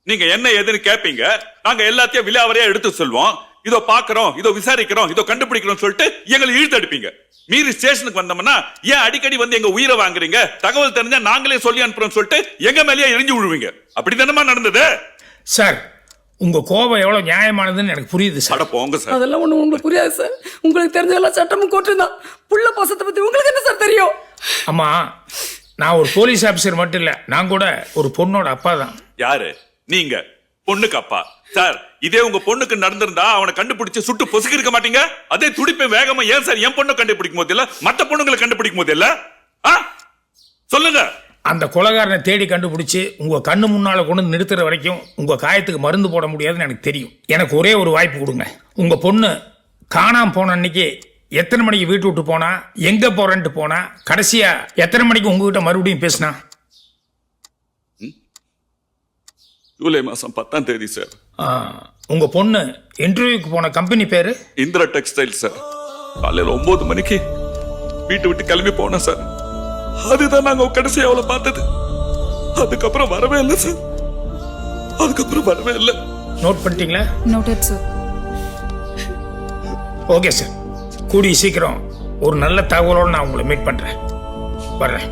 D: நீங்க என்ன ஏதுன்னு கேப்பீங்க, நாங்க எல்லாத்தையும் விலாவரியா எடுத்து சொல்வோம். இதோ பாக்குறோம், இதோ விசாரிக்கிறோம், இதோ கண்டுபிடிக்கிறோம் சொல்லிட்டு எங்களை இழுத்தடிப்பீங்க. மீறி ஸ்டேஷனுக்கு வந்தோம்னா ஏன் அடிக்கடி வந்து எங்க உயிரை வாங்குறீங்க, தகவல் தெரிஞ்சா நாங்களே சொல்லி அனுப்புறோம் சொல்லிட்டு எங்க மேலேயே எரிஞ்சு விழுவீங்க. அப்படி தானமா நடந்தது?
E: சார், உங்க கோபம் எவ்வளவு நியாயமானதுன்னு எனக்கு புரியுது சார்.
D: அட போங்க சார்.
G: அதெல்லாம் ஒண்ணு உங்களுக்கு புரியாது சார். உங்களுக்கு தெரிஞ்சதெல்லாம் சட்டமும் கோர்ட்டு தான். புள்ள பாசத்தை பத்தி உங்களுக்கு என்ன சார் தெரியும்?
E: அம்மா, நான் ஒரு போலீஸ் ஆபீசர் மட்டும் இல்ல, நான் கூட ஒரு பொண்ணோட அப்பா தான்.
D: யாரு நீங்க? பொண்ணுக்கு அப்பா சார். இதே உங்க பொண்ணுக்கு நடந்திருந்தா அவனை கண்டுபிடிச்சு சுட்டு பொசுக்கி இருக்க மாட்டீங்க. அதே துடிப்பை வேகமா ஏன் சார் என் பொண்ணை கண்டுபிடிக்கும் போது இல்ல மத்த பொண்ணுங்களை கண்டுபிடிக்கும் போது இல்ல? சொல்லுங்க.
E: அந்த கொலைகாரனை தேடி கண்டுபிடிச்சு உங்க கண்ணு முன்னால கொண்டு வந்து நிறுத்துற வரைக்கும் உங்க காயத்துக்கு மருந்து போட முடியாதுன்னு எனக்கு தெரியும். எனக்கு ஒரே ஒரு வாய்ப்பு கொடுங்க. உங்க பொண்ணு காணாம போன அன்னைக்கு எத்தனை மணிக்கு வீட்டு விட்டு போனா, எங்க போறேன்ட்டு போனா, கடைசியா எத்தனை மணிக்கு உங்ககிட்ட மறுபடியும் பேசினா?
D: ஜூலை மாசம் 10ஆம் தேதி சார்.
E: உங்க பொண்ணு இன்டர்வியூக்கு போன கம்பெனி பேரு?
D: Indira textile sir. காலையில 9 மணிக்கு வீட்டு விட்டு கிளம்பி போன சார். அதுதான் நாங்க கடைசி அவளை பார்த்தது. அதுக்கப்புறம் வரவே இல்லை சார். அதுக்கப்புறம் வரவே இல்லை.
E: நோட் பண்ணிட்டீங்களா?
G: Noted sir.
E: Okay sir. கூடிய சீக்கிரம் ஒரு நல்ல தகவலோடு நான் உங்களை மீட் பண்றேன். வர்றேன்.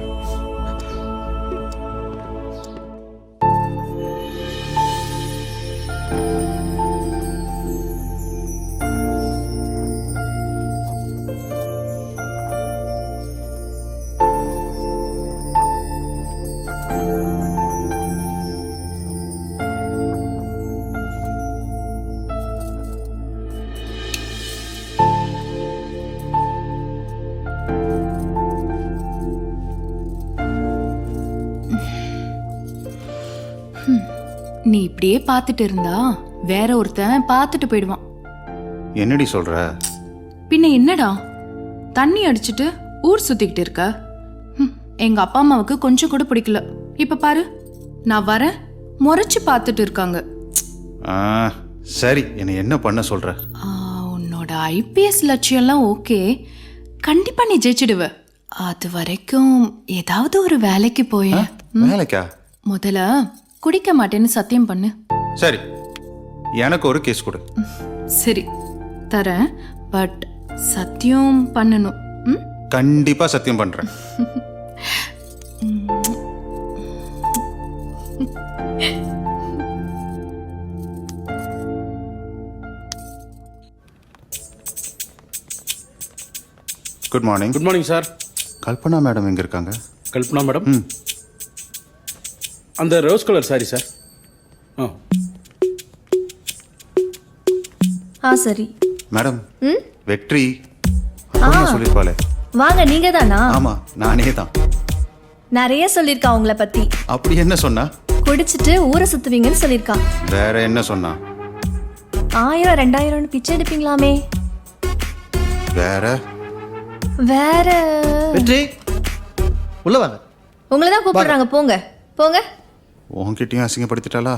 G: நீ இப்படியே பார்த்துட்டு இருந்தா வேற ஒருத்தன் பார்த்துட்டு போயிடுவான்.
L: என்னடி சொல்ற?
G: பின்ன என்னடா, தண்ணி அடிச்சிட்டு ஊர் சுத்திக்கிட்டு இருக்க? எங்க அப்பா அம்மாவுக்கு கொஞ்சம் கூட பிடிக்கல. இப்ப பாரு, நான் வரேன் முறைச்சு பார்த்துட்டு இருக்காங்க.
L: சரி, என்ன பண்ண சொல்ற?
G: உன்னோட ஐபிஎஸ் லட்சியம்லாம் ஓகே, கண்டிப்பா நீ ஜெயிச்சிடுவ. அது வரைக்கும் ஏதாவது ஒரு வேலைக்கு போய.
L: வேலைக்கா?
G: முதல்ல குடிக்க மாட்டேன்னு சத்தியம் பண்ணு.
L: சரி, எனக்கு ஒரு கேஸ் கொடு.
G: சரி தரேன், பட் சத்தியம் பண்ணணும்.
L: கண்டிப்பா சத்தியம் பண்றேன். Good morning.
Q: Good morning sir.
L: Kalpana madam எங்க இருக்காங்க?
Q: கல்பனா மேடம் அந்த ரோஸ் கலர் சாரி சார்.
C: சரி
L: மேடம். வெற்றி சொல்லிருப்பாளே.
C: வாங்க, நீங்க தானா?
L: ஆமா, நானே தான்.
C: நிறைய சொல்லிருக்கா உங்களை பத்தி.
L: அப்படி என்ன சொன்னா?
C: குடிச்சிட்டு ஊரை சுத்துவீங்கன்னு சொல்லிருக்கா.
L: வேற என்ன சொன்னா?
C: 1000 2000 பிச்சை எடுப்பீங்களாமே.
L: வேற
C: வேற
I: வெற்றி உள்ள வாங்க.
C: உங்களை தான் கூப்பிடுறாங்க, போங்க போங்க.
L: உன்கிட்டயும் அசிங்கப்படுத்திட்டாளா?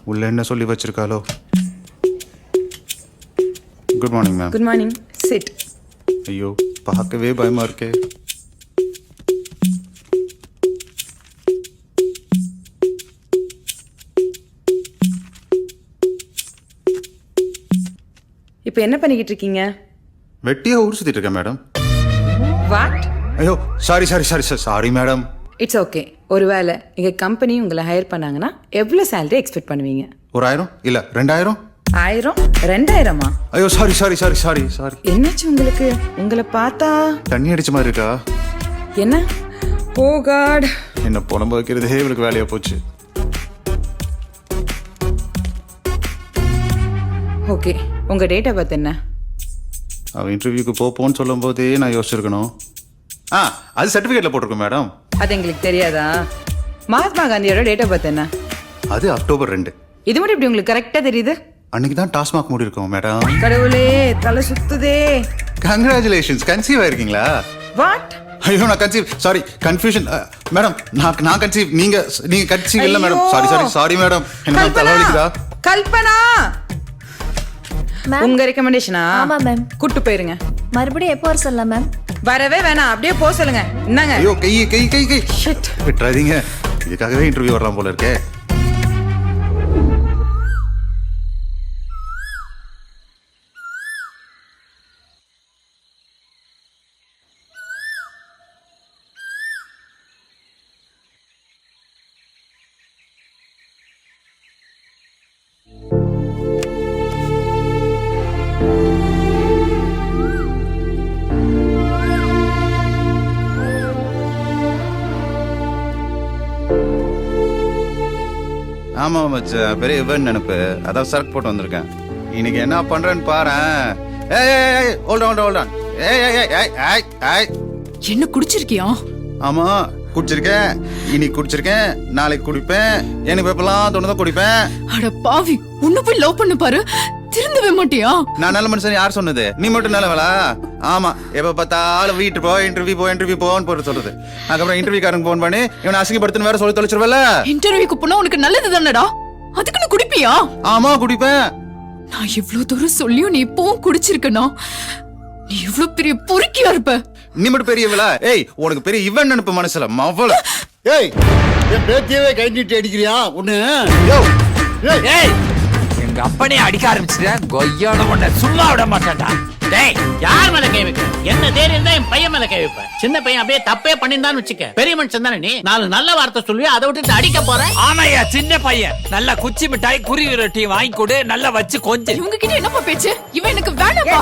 L: உள்ள என்ன சொல்லி வச்சிருக்காளோ? Good morning ma'am.
G: Good morning. Sit.
L: ஐயோ, பார்க்கவே பயமா இருக்கே.
G: இப்போ என்ன பண்ணிக்கிட்டு இருக்கீங்க?
L: வெட்டியா ஊர் சுத்திட்டு இருக்கேன் மேடம்.
G: வாட்?
L: ஐயோ, சாரி மேடம்.
G: It's okay. ஒருவேளை எங்க கம்பெனி உங்களை ஹையர் பண்ணாங்கன்னா எவ்வளவு சேலரி எக்ஸ்பெக்ட் பண்ணுவீங்க?
L: ஒரு 1000 இல்ல 2000.
G: 1000 2000மா?
L: ஐயோ, சாரி.
G: என்னாச்சு உங்களுக்கு? உங்களை பார்த்தா
L: தண்ணி அடிச்ச மாதிரி இருக்கா?
G: என்ன? ஓ காட்.
L: என்ன புலம்ப வைக்கிறதே இவளுக்கு வேலையா போச்சு.
G: ஓகே, உங்க டேட் ஆஃப் பர்த் என்ன?
L: அவன் இன்டர்வியூக்கு போப்போன்னு சொல்லும் போதே நான் யோசிச்சிருக்கணும். அது சர்டிஃபிகேட்ல போட்டிருக்கோம் மேடம்.
G: அது எங்களுக்கு தெரியாதா? மகாத்மா காந்தியோட டேட் ஆஃப் பர்த் என்ன?
L: அது அக்டோபர் 2.
G: இது மட்டும் இப்படி உங்களுக்கு கரெக்டா தெரியுது?
L: அன்னைக்கு தான் டாஸ்மாக் மூடி இருக்கோம் மேடம்.
G: கடவுளே, தலை சுத்துதே.
L: கங்க்ராச்சுலேஷன்ஸ். கன்சீவ் ஆயிருக்கீங்களா?
G: வாட்?
L: ஐயோ, நான் கன்சீவ். Sorry, confusion madam. நான் கன்சீவ். நீங்க கன்சீவ் இல்ல மேடம். Sorry madam. என்ன தலைவலிக்குதா?
G: கல்பனா, உங்க ரெக்கமெண்டேஷனா?
C: ஆமா மேம்.
G: கூட்டு போயிருங்க.
C: மறுபடியும் எப்போ வர சொல்லலாம் மேம்?
G: வரவே வேணாம், அப்படியே போக சொல்லுங்க. என்னங்க?
L: ஐயோ, கை விட்டுறாதீங்க. இதுக்காகவே இன்டர்வியூ வரலாம் போல இருக்கே. ஆமா மச்சான், பெரிய இவன் நினைப்பு. அதான் சரக்கு போட்டு வந்திருக்கேன். இன்னைக்கு என்ன பண்றேன்னு பாரு. ஏய் ஹோல்ட் ஆன். ஏய்
G: என்ன குடிச்சிருக்கியா?
L: ஆமா குடிச்சிருக்கேன். இன்னைக்கு குடிச்சிருக்கேன், நாளைக்கு குடிப்பேன். எனக்கு எப்பெல்லாம் தோணுதான் குடிப்பேன்.
G: அட பாவி, உன்னை போய் லவ் பண்ண பாரு, திருந்தவே மாட்டியா?
L: நான் நல்ல மனுஷன் யார் சொன்னது? நீ மட்டும் நல்லவளா? ஆமா, எப்ப பார்த்தாலும் வீட்டு போ, இன்டர்வியூ போன்னு போட்டு சொல்றது. அதுக்கப்புறம் இன்டர்வியூக்காரங்க போன் பண்ணி இவனை அசிங்கப்படுத்துன்னு வேற சொல்லி தொலைச்சிருவல.
G: இன்டர்வியூக்கு போனா உனக்கு நல்லது தானடா, அதுக்கு நீ குடிப்பியா?
L: ஆமா குடிப்பேன்.
G: நான் இவ்ளோ தூரம் சொல்லியும் நீ இப்பவும் குடிச்சிருக்கனா? நீ இவ்ளோ பெரிய பொறுக்கியா இருப்ப.
L: நீ மட்டும் பெரியவளா? ஏய், உனக்கு பெரிய இவன் நினைப்பு மனசுல மவள.
M: ஏய், என் பேத்தியவே கை நீட்டி அடிக்கிறியா ஒண்ணு?
H: ஏய், எங்க அப்பனே அடிக்க ஆரம்பிச்சுட்டேன். கொய்யோட உன்னை சும்மா விட மாட்டேன்டா.
J: டேய், யார் மேல கை வைக்க? என்ன தைரியம் தான் என் பையன் மேல கை வைப்பேன். சின்ன பையன் அப்படியே தப்பே பண்ணிருந்தான்னு வச்சுக்க, பெரிய மனுஷன் தானே நீ. 4 நல்ல வார்த்தை சொல்லுவியா, அதை விட்டுட்டு அடிக்க போற?
H: ஆமாய்யா, சின்ன பையன். நல்ல குச்சி மிட்டாய் குருவி ரொட்டி வாங்கி கொடு, நல்லா வச்சு கொஞ்சம்.
G: இவங்க கிட்ட என்னப்பா பேச்சு? இவன் எனக்கு வேணாப்பா.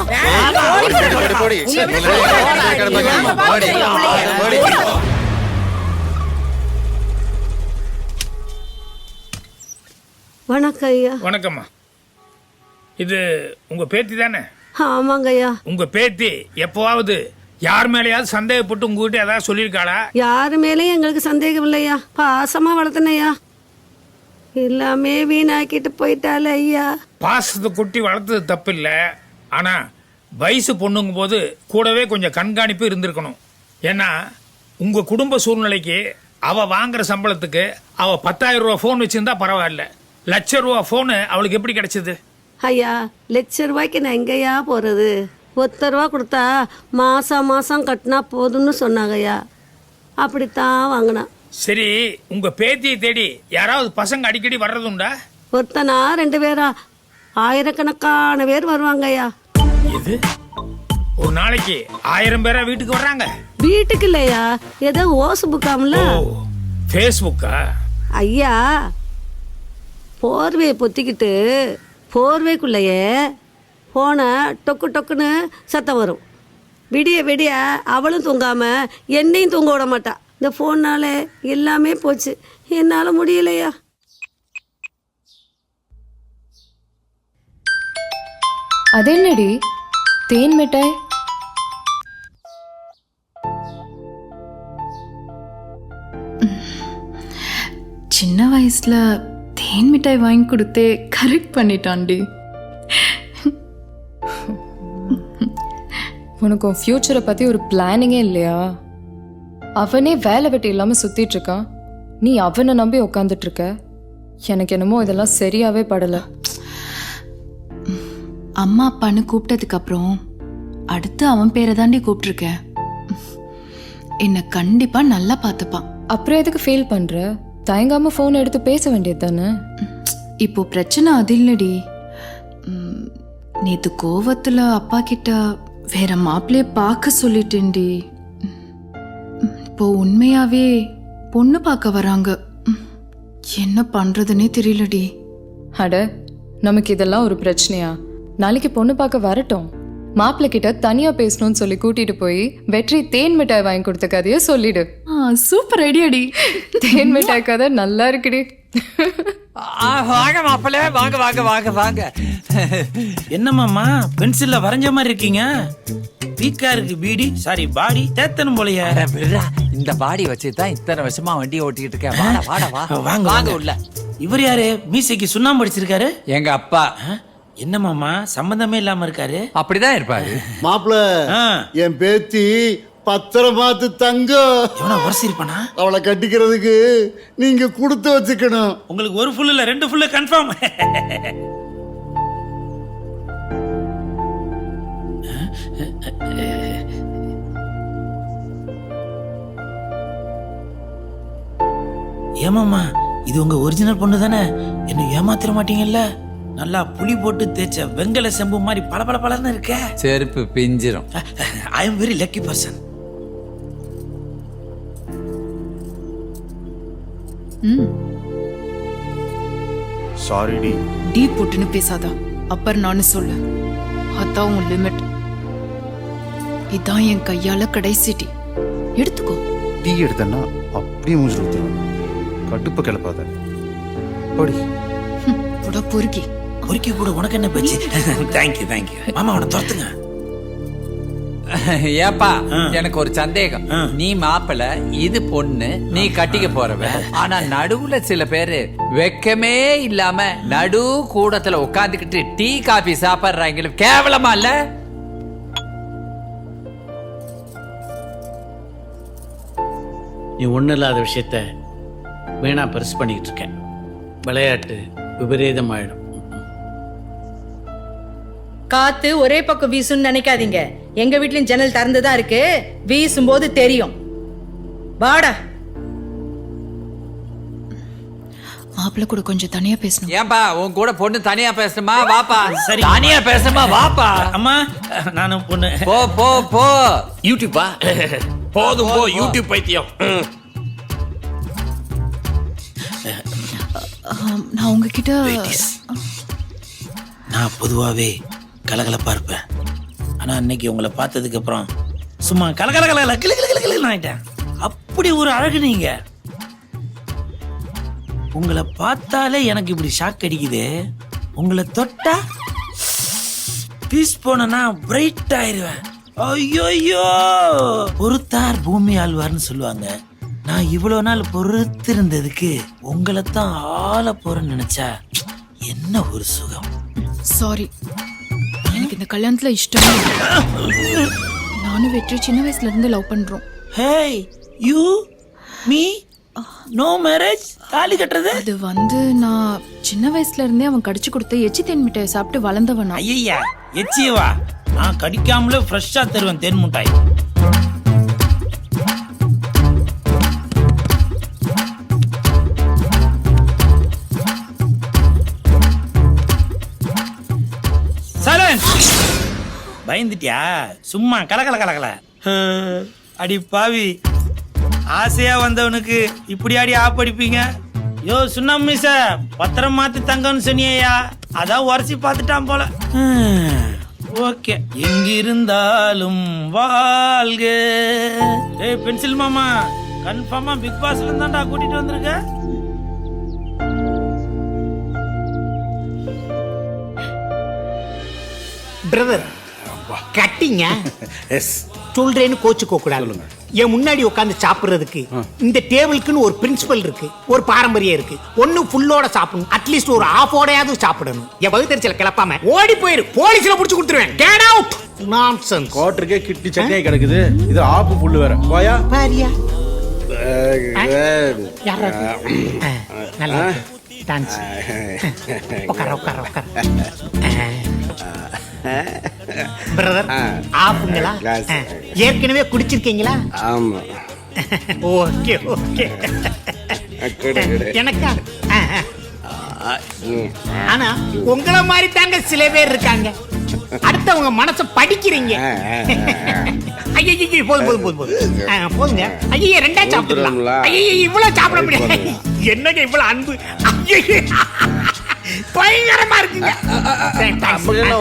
B: வணக்கம் ஐயா.
E: வணக்கம்மா. இது உங்க பேத்தி தானே?
B: ஆமாங்க ஐயா.
E: உங்க பேத்தி எப்பவாவது யார் மேலேயாவது சந்தேகப்பட்டு உங்ககிட்ட ஏதாவது சொல்லியிருக்காளா?
B: யாரு மேலேயும் எங்களுக்கு சந்தேகம் இல்லையா, பாசமா வளர்த்தனையா. எல்லாமே வீணாக்கிட்டு போயிட்டாலே ஐயா.
E: பாசத்தை கொட்டி வளர்த்தது தப்பு இல்லை, ஆனா வயசு பொண்ணுங்கும் போது கூடவே கொஞ்சம் கண்காணிப்பு இருந்திருக்கணும். ஏன்னா உங்க குடும்ப சூழ்நிலைக்கு அவ வாங்குற சம்பளத்துக்கு அவ 10,000 ரூபா போன் வச்சிருந்தா பரவாயில்ல, ₹1,00,000 போனு அவளுக்கு எப்படி கிடைச்சது?
B: ஐயா, ₹1,00,000 நான் எங்கேயா போறது? ₹1 கொடுத்தா மாசம் கட்டினா போதும்னு சொன்னாங்க ஐயா. அப்படித்தான் வாங்கினா.
E: சரி, உங்க பேத்தியை தேடி யாராவது பசங்க அடிக்கடி வர்றதுண்டா?
B: ஒருத்தனா 2 பேரா? ஆயிரக்கணக்கான பேர் வருவாங்க ஐயா.
E: இது ஒரு நாளைக்கு 1000 பேரா வீட்டுக்கு வர்றாங்க?
B: வீட்டுக்கு இல்லையா, ஏதோ ஓசு புக்காமல.
E: ஃபேஸ்புக்கா?
B: ஐயா, போர்வையை பொத்திக்கிட்டு போர்வைக்குள்ளையே போன டொக்கு டொக்குன்னு சத்தம் வரும். விடிய அவளும் தூங்காம என்னையும் தூங்க விட மாட்டா. இந்த போன்னால எல்லாமே போச்சு, என்னால முடியலையா.
G: அது என்னடி தேன் மிட்டாய்? சின்ன வயசுல தேன் மிட்டாய் வாங்கி கொடுத்தே கரெக்ட் பண்ணிட்டான்டி. உனக்கு உன் ஃபியூச்சரை பத்தி ஒரு பிளானிங்கே இல்லையா? அவனே வேலை வெட்டி இல்லாம சுத்திட்டு இருக்கான், நீ அவனை நம்பி உட்காந்துட்டு இருக்க. எனக்கு என்னமோ இதெல்லாம் சரியாவே படல.
R: அம்மா அப்பான்னு கூப்பிட்டதுக்கு அப்புறம் அடுத்து அவன் பேரை தாண்டி கூப்பிட்டுருக்கேன். என்னை கண்டிப்பா நல்லா பார்த்துப்பான்.
G: அப்புறம் எதுக்கு ஃபீல் பண்ற? தயங்காம ஃபோன் எடுத்து பேச வேண்டியது தானே.
R: இப்போ பிரச்சனை அது இல்லடி. நேத்து கோவத்துல அப்பா கிட்ட வேற மாப்பிள்ளைய பார்க்க சொல்லிட்டேன்டி. இப்போ உண்மையாவே பொண்ணு பார்க்க வராங்க. என்ன பண்றதுன்னே தெரியலடி.
G: அட, நமக்கு இதெல்லாம் ஒரு பிரச்சனையா? நாளைக்கு பொண்ணு பார்க்க வரட்டும், மாப்பிள்ளை கிட்ட தனியா பேசணும்னு சொல்லி கூட்டிட்டு போய் வெற்றி தேன் மிட்டாய் வாங்கி கொடுத்த கதையை சொல்லிடு.
R: சூப்பர் ஐடியாடி.
G: தேன் மிட்டாய் கதை நல்லா இருக்குடி.
H: வாங்க மாப்பிள்ள, வாங்க வாங்க வாங்க வாங்க.
S: என்னமாமா பென்சில்ல வரைஞ்ச மாதிரி இருக்கீங்க? வீக்கா இருக்கு பீடி, சாரி பாடி தேத்தனும் போலயே.
H: இந்த பாடி வச்சுதான் இத்தனை வருஷமா வண்டி ஓட்டிட்டு இருக்கேன். வாடா வாடா வா.
S: வாங்க வாங்க உள்ள. இவர் யாரு? மீசைக்கு சுண்ணாம்பு அடிச்சிருக்காரு?
H: எங்க அப்பா.
S: என்னமாமா சம்பந்தமே இல்லாம இருக்காரு?
H: அப்படிதான் இருப்பாரு.
M: மாப்பிள்ள, என் பேத்தி பத்திரமாத்து தங்கம்.
S: எவனா வரிசிருப்பானா?
M: அவளை கட்டிக்கிறதுக்கு நீங்க கொடுத்து வச்சுக்கணும்.
S: உங்களுக்கு ஒரு ஃபுல் இல்ல 2 ஃபுல் கன்ஃபார்ம். ஏமாமா, இது உங்க ஒரிஜினல் பொண்ணு தானே? என்ன ஏமாத்திர மாட்டீங்கல்ல? நல்லா புளி போட்டு தேய்ச்ச வெங்கல செம்பு மாதிரி பளபளன்னு இருக்க.
H: செருப்பு பிஞ்சிரும்.
S: I am very lucky person.
L: Sorry டி.
R: டீ போட்டுன்னு பேசாதா, அப்பர் நானு சொல்லு. அதான் உன் லிமிட். இதான் என் கையால கடைசி டீ. எடுத்துக்கோ.
L: டீ எடுத்தேன்னா அப்படியே மூஞ்சி ஊத்துவேன். கடுப்ப கிளப்பாத.
A: ஓடி
R: கூட பொறுக்கி
S: பொறுக்கி கூட உனக்கு என்ன பேச்சு? Thank you thank you. மாமா அவனை துரத்துங்க.
H: ஏப்பா எனக்கு ஒரு சந்தேகம். நீ மாப்பிள்ள, இது பொண்ணு, நீ கட்டிக்க போறவ. ஆனா நடுவுல சில பேரு வெக்கமே இல்லாம நடு கூடத்துல உட்காந்துக்கிட்டு டீ காபி சாப்பிடுறாங்க. கேவலமா இல்ல?
J: நீ ஒன்றும் இல்லாத விஷயத்த வீணா பெருசு பண்ணிக்கிட்டு இருக்கேன். விளையாட்டு விபரீதமாயிடும்.
K: காத்து ஒரே பக்கம் வீசுன்னு நினைக்காதீங்க. எங்க வீட்லயும் ஜன்னல் திறந்துதான் இருக்கு, வீசும் போது தெரியும். வாடா.
R: மாப்பிள்ள கூட கொஞ்சம் தனியா பேசணும்.
H: ஏன்பா உன் கூட பொண்ணு தனியா பேசணுமா? வாப்பா. சரி தனியா பேசணுமா? வாப்பா.
S: அம்மா நானும் பொண்ணு.
H: போ போ போ.
S: யூடியூப்பா? போதும் போ, யூடியூப் பைத்தியம்.
R: நான் உங்ககிட்ட
S: நான் பொதுவாகவே கலகலப்பா இருப்பேன். ஆனா அன்னைக்கு உங்களை பார்த்ததுக்கு அப்புறம் சும்மா கலகல கிளு ஆயிட்டேன். அப்படி ஒரு அழகு நீங்க. உங்களை பார்த்தாலே எனக்கு இப்படி ஷாக் அடிக்குது. உங்களை தொட்டா பீஸ் போனா பிரைட் ஆயிருவேன். ஐயோ, பொறுத்தார் பூமி ஆழ்வார்னு சொல்லுவாங்க. நான் இவ்வளவு நாள் பொறுத்து இருந்ததுக்கு உங்களை தான் ஆள போறேன்னு நினைச்சா என்ன ஒரு சுகம்.
R: சாரி, எனக்கு இந்த கல்யாணத்துல இஷ்டம். நானும் வெற்றி சின்ன வயசுல இருந்து லவ் பண்றோம்.
S: Hey you me no marriage. தாலி கட்டுறது
R: அது வந்து நான் சின்ன வயசுல இருந்தே அவன் கடிச்சு கொடுத்த எச்சி தேன் மிட்டாயை சாப்பிட்டு வளர்ந்தவனா.
S: ஐயா எச்சியவா? நான் கடிக்காமலே ஃப்ரெஷ்ஷா தருவேன் தேன் மிட்டாய். பயந்துட்டியா? சும்மா கலகல. அடி பாவி, ஆசையா வந்தவனுக்கு இப்படி அடி ஆப்படிப்பீங்க. யோ சுண்ணாம்பு மீச, பத்திரம் மாத்தி தங்கன்னு சொன்னியா, அதான் உரசி பார்த்துட்டான் போல. ஓகே, எங்கிருந்தாலும் வாழ்க. ஏய் பென்சில் மாமா, கன்ஃபார்மா பிக் பாஸ்ல இருந்தாண்டா கூட்டிட்டு வந்திருக்க.
J: பிரதர் கட்டிங்க சொல்றேன்னு கோச்சுக்க கூடாது. என் முன்னாடி உட்காந்து சாப்பிடுறதுக்கு இந்த டேபிளுக்குன்னு ஒரு பிரின்சிபல் இருக்கு, ஒரு பாரம்பரியம் இருக்கு. ஒண்ணு ஃபுல்லோட சாப்பிடணும், அட்லீஸ்ட் ஒரு ஆஃபோடையாவது சாப்பிடணும். என் பகுத்தறிச்சல கிளப்பாம ஓடி போயிரு, போலீஸ்ல புடிச்சு கொடுத்துருவேன். Get out. நான்சென்ஸ்.
L: கோட்டருக்கே கிட்டி சட்னியை கிடக்குது, இது ஆப்பு புல்லு வேற. போயா
J: பாரியா யாரா நல்லா டான்ஸ். உட்கார பிரதர், ஆப்புங்களா? ஏற்கனவே குடிச்சிருக்கீங்களா?
M: ஆமா.
J: Okay okay. எனக்கா? ஆனா உங்களை மாதிரி தாங்க சில பேர் இருக்காங்க, அடுத்தவங்க மனச படிக்கிறீங்க. ஐயோ போதும் போதுங்க. ஐயோ ரெண்டா சாப்பிடலாம். ஐயோ இவ்வளவு சாப்பிட முடியாது. என்னங்க இவ்வளவு அன்பு? பயங்கரமா இருக்குங்க.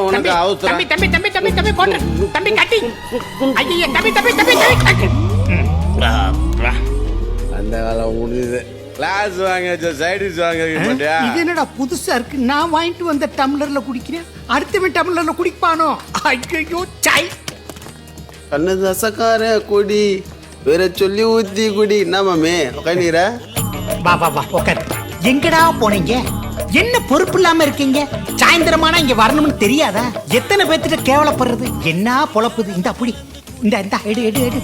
M: உனக்கு அவசரம்.
J: தம்பி போட்டு தம்பி கட்டி. ஐயோ தம்பி.
M: அந்த காலம் முடியுது. கிளாஸ் வாங்க, சைடிஸ் வாங்க.
J: இது என்னடா புதுசா இருக்கு? நான் வாங்கிட்டு வந்த டம்ளர்ல குடிக்கிறேன், அடுத்தவன் டம்ளர்ல குடிப்பானோ? ஐயோ சாய்.
M: கண்ணு தசக்கார குடி, வேற சொல்லி ஊத்தி குடி. என்ன மாமே உட்காந்துற?
J: வா உட்காரு. எங்கடா போனீங்க? என்ன பொறுப்பு இல்லாம இருக்கீங்க? சாயந்தரமானா இங்க வரணும்னு தெரியாதா? எத்தனை பேர்த்திட்ட கேவலப்படுறது? என்ன பொழப்புது? இந்த அப்படி இந்த எடு.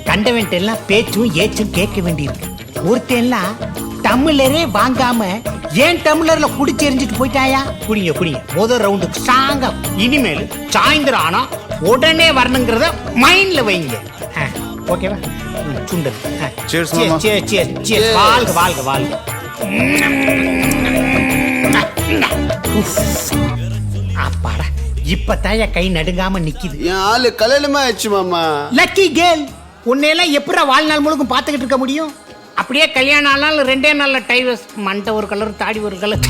J: கண்டவன்ட்டு எல்லாம் பேச்சும் ஏச்சும் கேட்க வேண்டியிருக்கு. ஒருத்தெல்லாம் டம்ளரே வாங்காம ஏன் டம்ளர்ல குடிச்சு எரிஞ்சிட்டு போயிட்டாயா? குடிங்க முதல் ரவுண்டுக்கு ஸ்ட்ராங்கா. இனிமேல் சாயந்தரம் ஆனா உடனே வரணுங்கிறத மைண்ட்ல வைங்க. ஓகேவா? சுண்டல். வாழ்க. அப்பாடா, இப்பதான் என் கை நடுங்காம நிக்குது.
M: என் ஆளு கல்யாணமா ஆயிடுச்சு மாமா.
J: Lucky girl. உன்னையெல்லாம் எப்படா வாழ்நாள் முழுக்கும் பார்த்துக்கிட்டு இருக்க முடியும்? அப்படியே கல்யாணம் ஆனாலும் 2 நாள்ல டைவர்ஸ். மண்டை ஒரு கலர், தாடி ஒரு கலர்.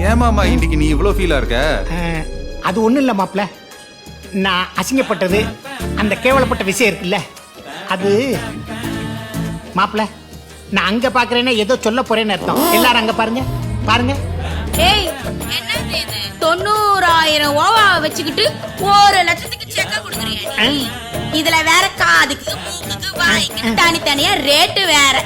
L: ஏமாமா இன்னைக்கு நீ இவ்வளவு ஃபீலா இருக்க?
J: அது ஒண்ணும் இல்ல மாப்ள, நான் அசிங்கப்பட்டது, அந்த கேவலப்பட்ட விஷயம் இருக்குல்ல, அது மாப்ள நான் அங்க பாக்குறேன்னா ஏதோ சொல்ல போறேன்னு அர்த்தம். எல்லாரும் அங்க பாருங்க. பாருங்க.
C: ஏய் என்னது இது 90,000 ஓவா வச்சுக்கிட்டு 1 லட்சத்துக்கு செக்க கொடுக்குறீங்க. இதுல வேற காதுக்கு மூக்குக்கு வாய்க்கு தனித்தனியா ரேட்டு வேற.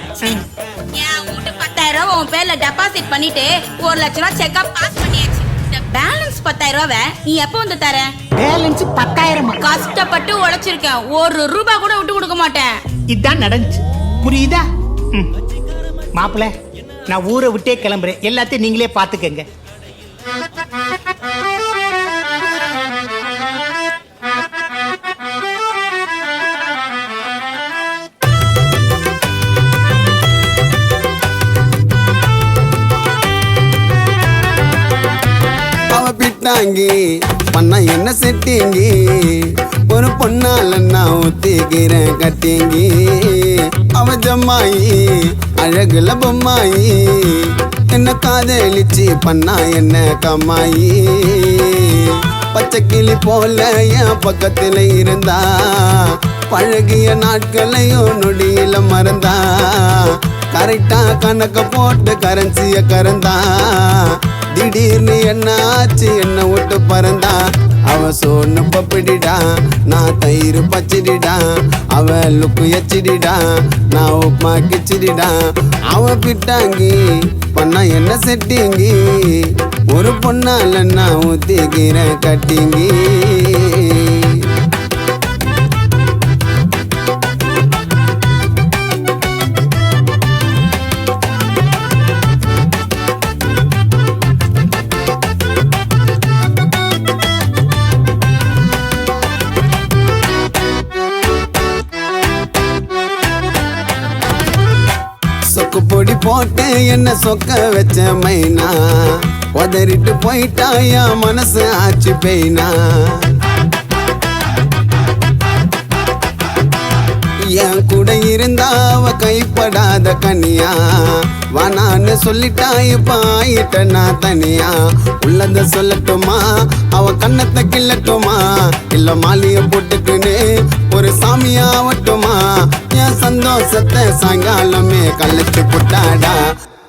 C: என் வீட்டு 10,000 உன் பேர்ல டெபாசிட் பண்ணிட்டு 1 லட்சம் ரூபாய் செக்கா பாஸ் பண்ணியாச்சு. இந்த பேலன்ஸ் 10,000 நீ எப்ப வந்து தர?
J: பேலன்ஸ் 10,000.
C: கஷ்டப்பட்டு உழைச்சிருக்கேன், 1 ரூபாய் கூட விட்டு கொடுக்க மாட்டேன்.
J: இதான் நடந்துச்சு, புரியுதா? மாப்பிள்ள, நான் ஊரை விட்டே கிளம்புறேன். எல்லாத்தையும் நீங்களே பாத்துக்கங்க.
T: அவ பிட்டாங்கி பண்ண என்ன செட்டிங்கி, ஒரு பொண்ணால நான் ஊத்திக்கிறேன் கட்டிங்கி. அவ ஜம்மாயி அழகுல பொம்மாயி, என்ன காதலிச்சு பண்ணா என்ன கம்மாயி. பச்சை கிளி போல என் பக்கத்துல இருந்தா, பழகிய நாட்களையும் நொடியில மறந்தா. கரெக்டா கணக்க போட்டு கரன்சிய கறந்தா, திடீர்னு என்ன ஆச்சு என்ன விட்டு பறந்தா. அவ சோன்னு பப்பிடிடா, நான் தயிர் பச்சிடிடா. அவ லுக்கு எச்சிடிடா, நான் உப்மா கிச்சிடிடா. அவ பிட்டாங்கி பண்ணா என்ன செட்டிங்கி, ஒரு பொண்ணால நான் ஊத்திக்கிறேன் கட்டிங்கி. சொக்கு பொடி போட்டு என்ன சொக்க வச்ச மைனா, உதறிட்டு போயிட்டா என் மனசு ஆச்சு பெயினா. என் கூட இருந்தா அவ கைப்படாத கனியா, வானான்னு சொல்லிட்டா இப்ப ஆயிட்ட நான் தனியா. உள்ளத சொல்லட்டுமா, அவ கண்ணத்தை கிள்ளட்டுமா, இல்ல மாலிய போட்டுக்குன்னு ஒரு சாமியா ஆவட்டுமா. என் சந்தோஷத்தை சாயங்காலமே கழிச்சு புட்டாடா.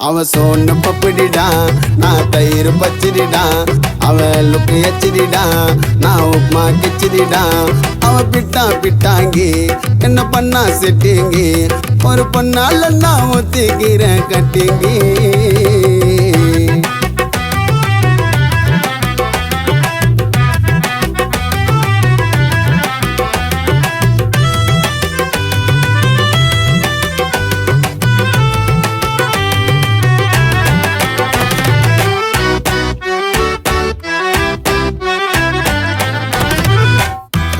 T: அவ சோன்னு பப்பிடிடா, நான் தயிர் பச்சிடிடா. அவ லுக்கு எச்சிடிடா, நான் உப்மா கிச்சிடிடா. அவ பிட்டா பிட்டாங்கி என்ன பண்ணா செட்டிங்கி, ஒரு பொண்ணால நான் ஊத்திக்கிறேன் கட்டிங்கி.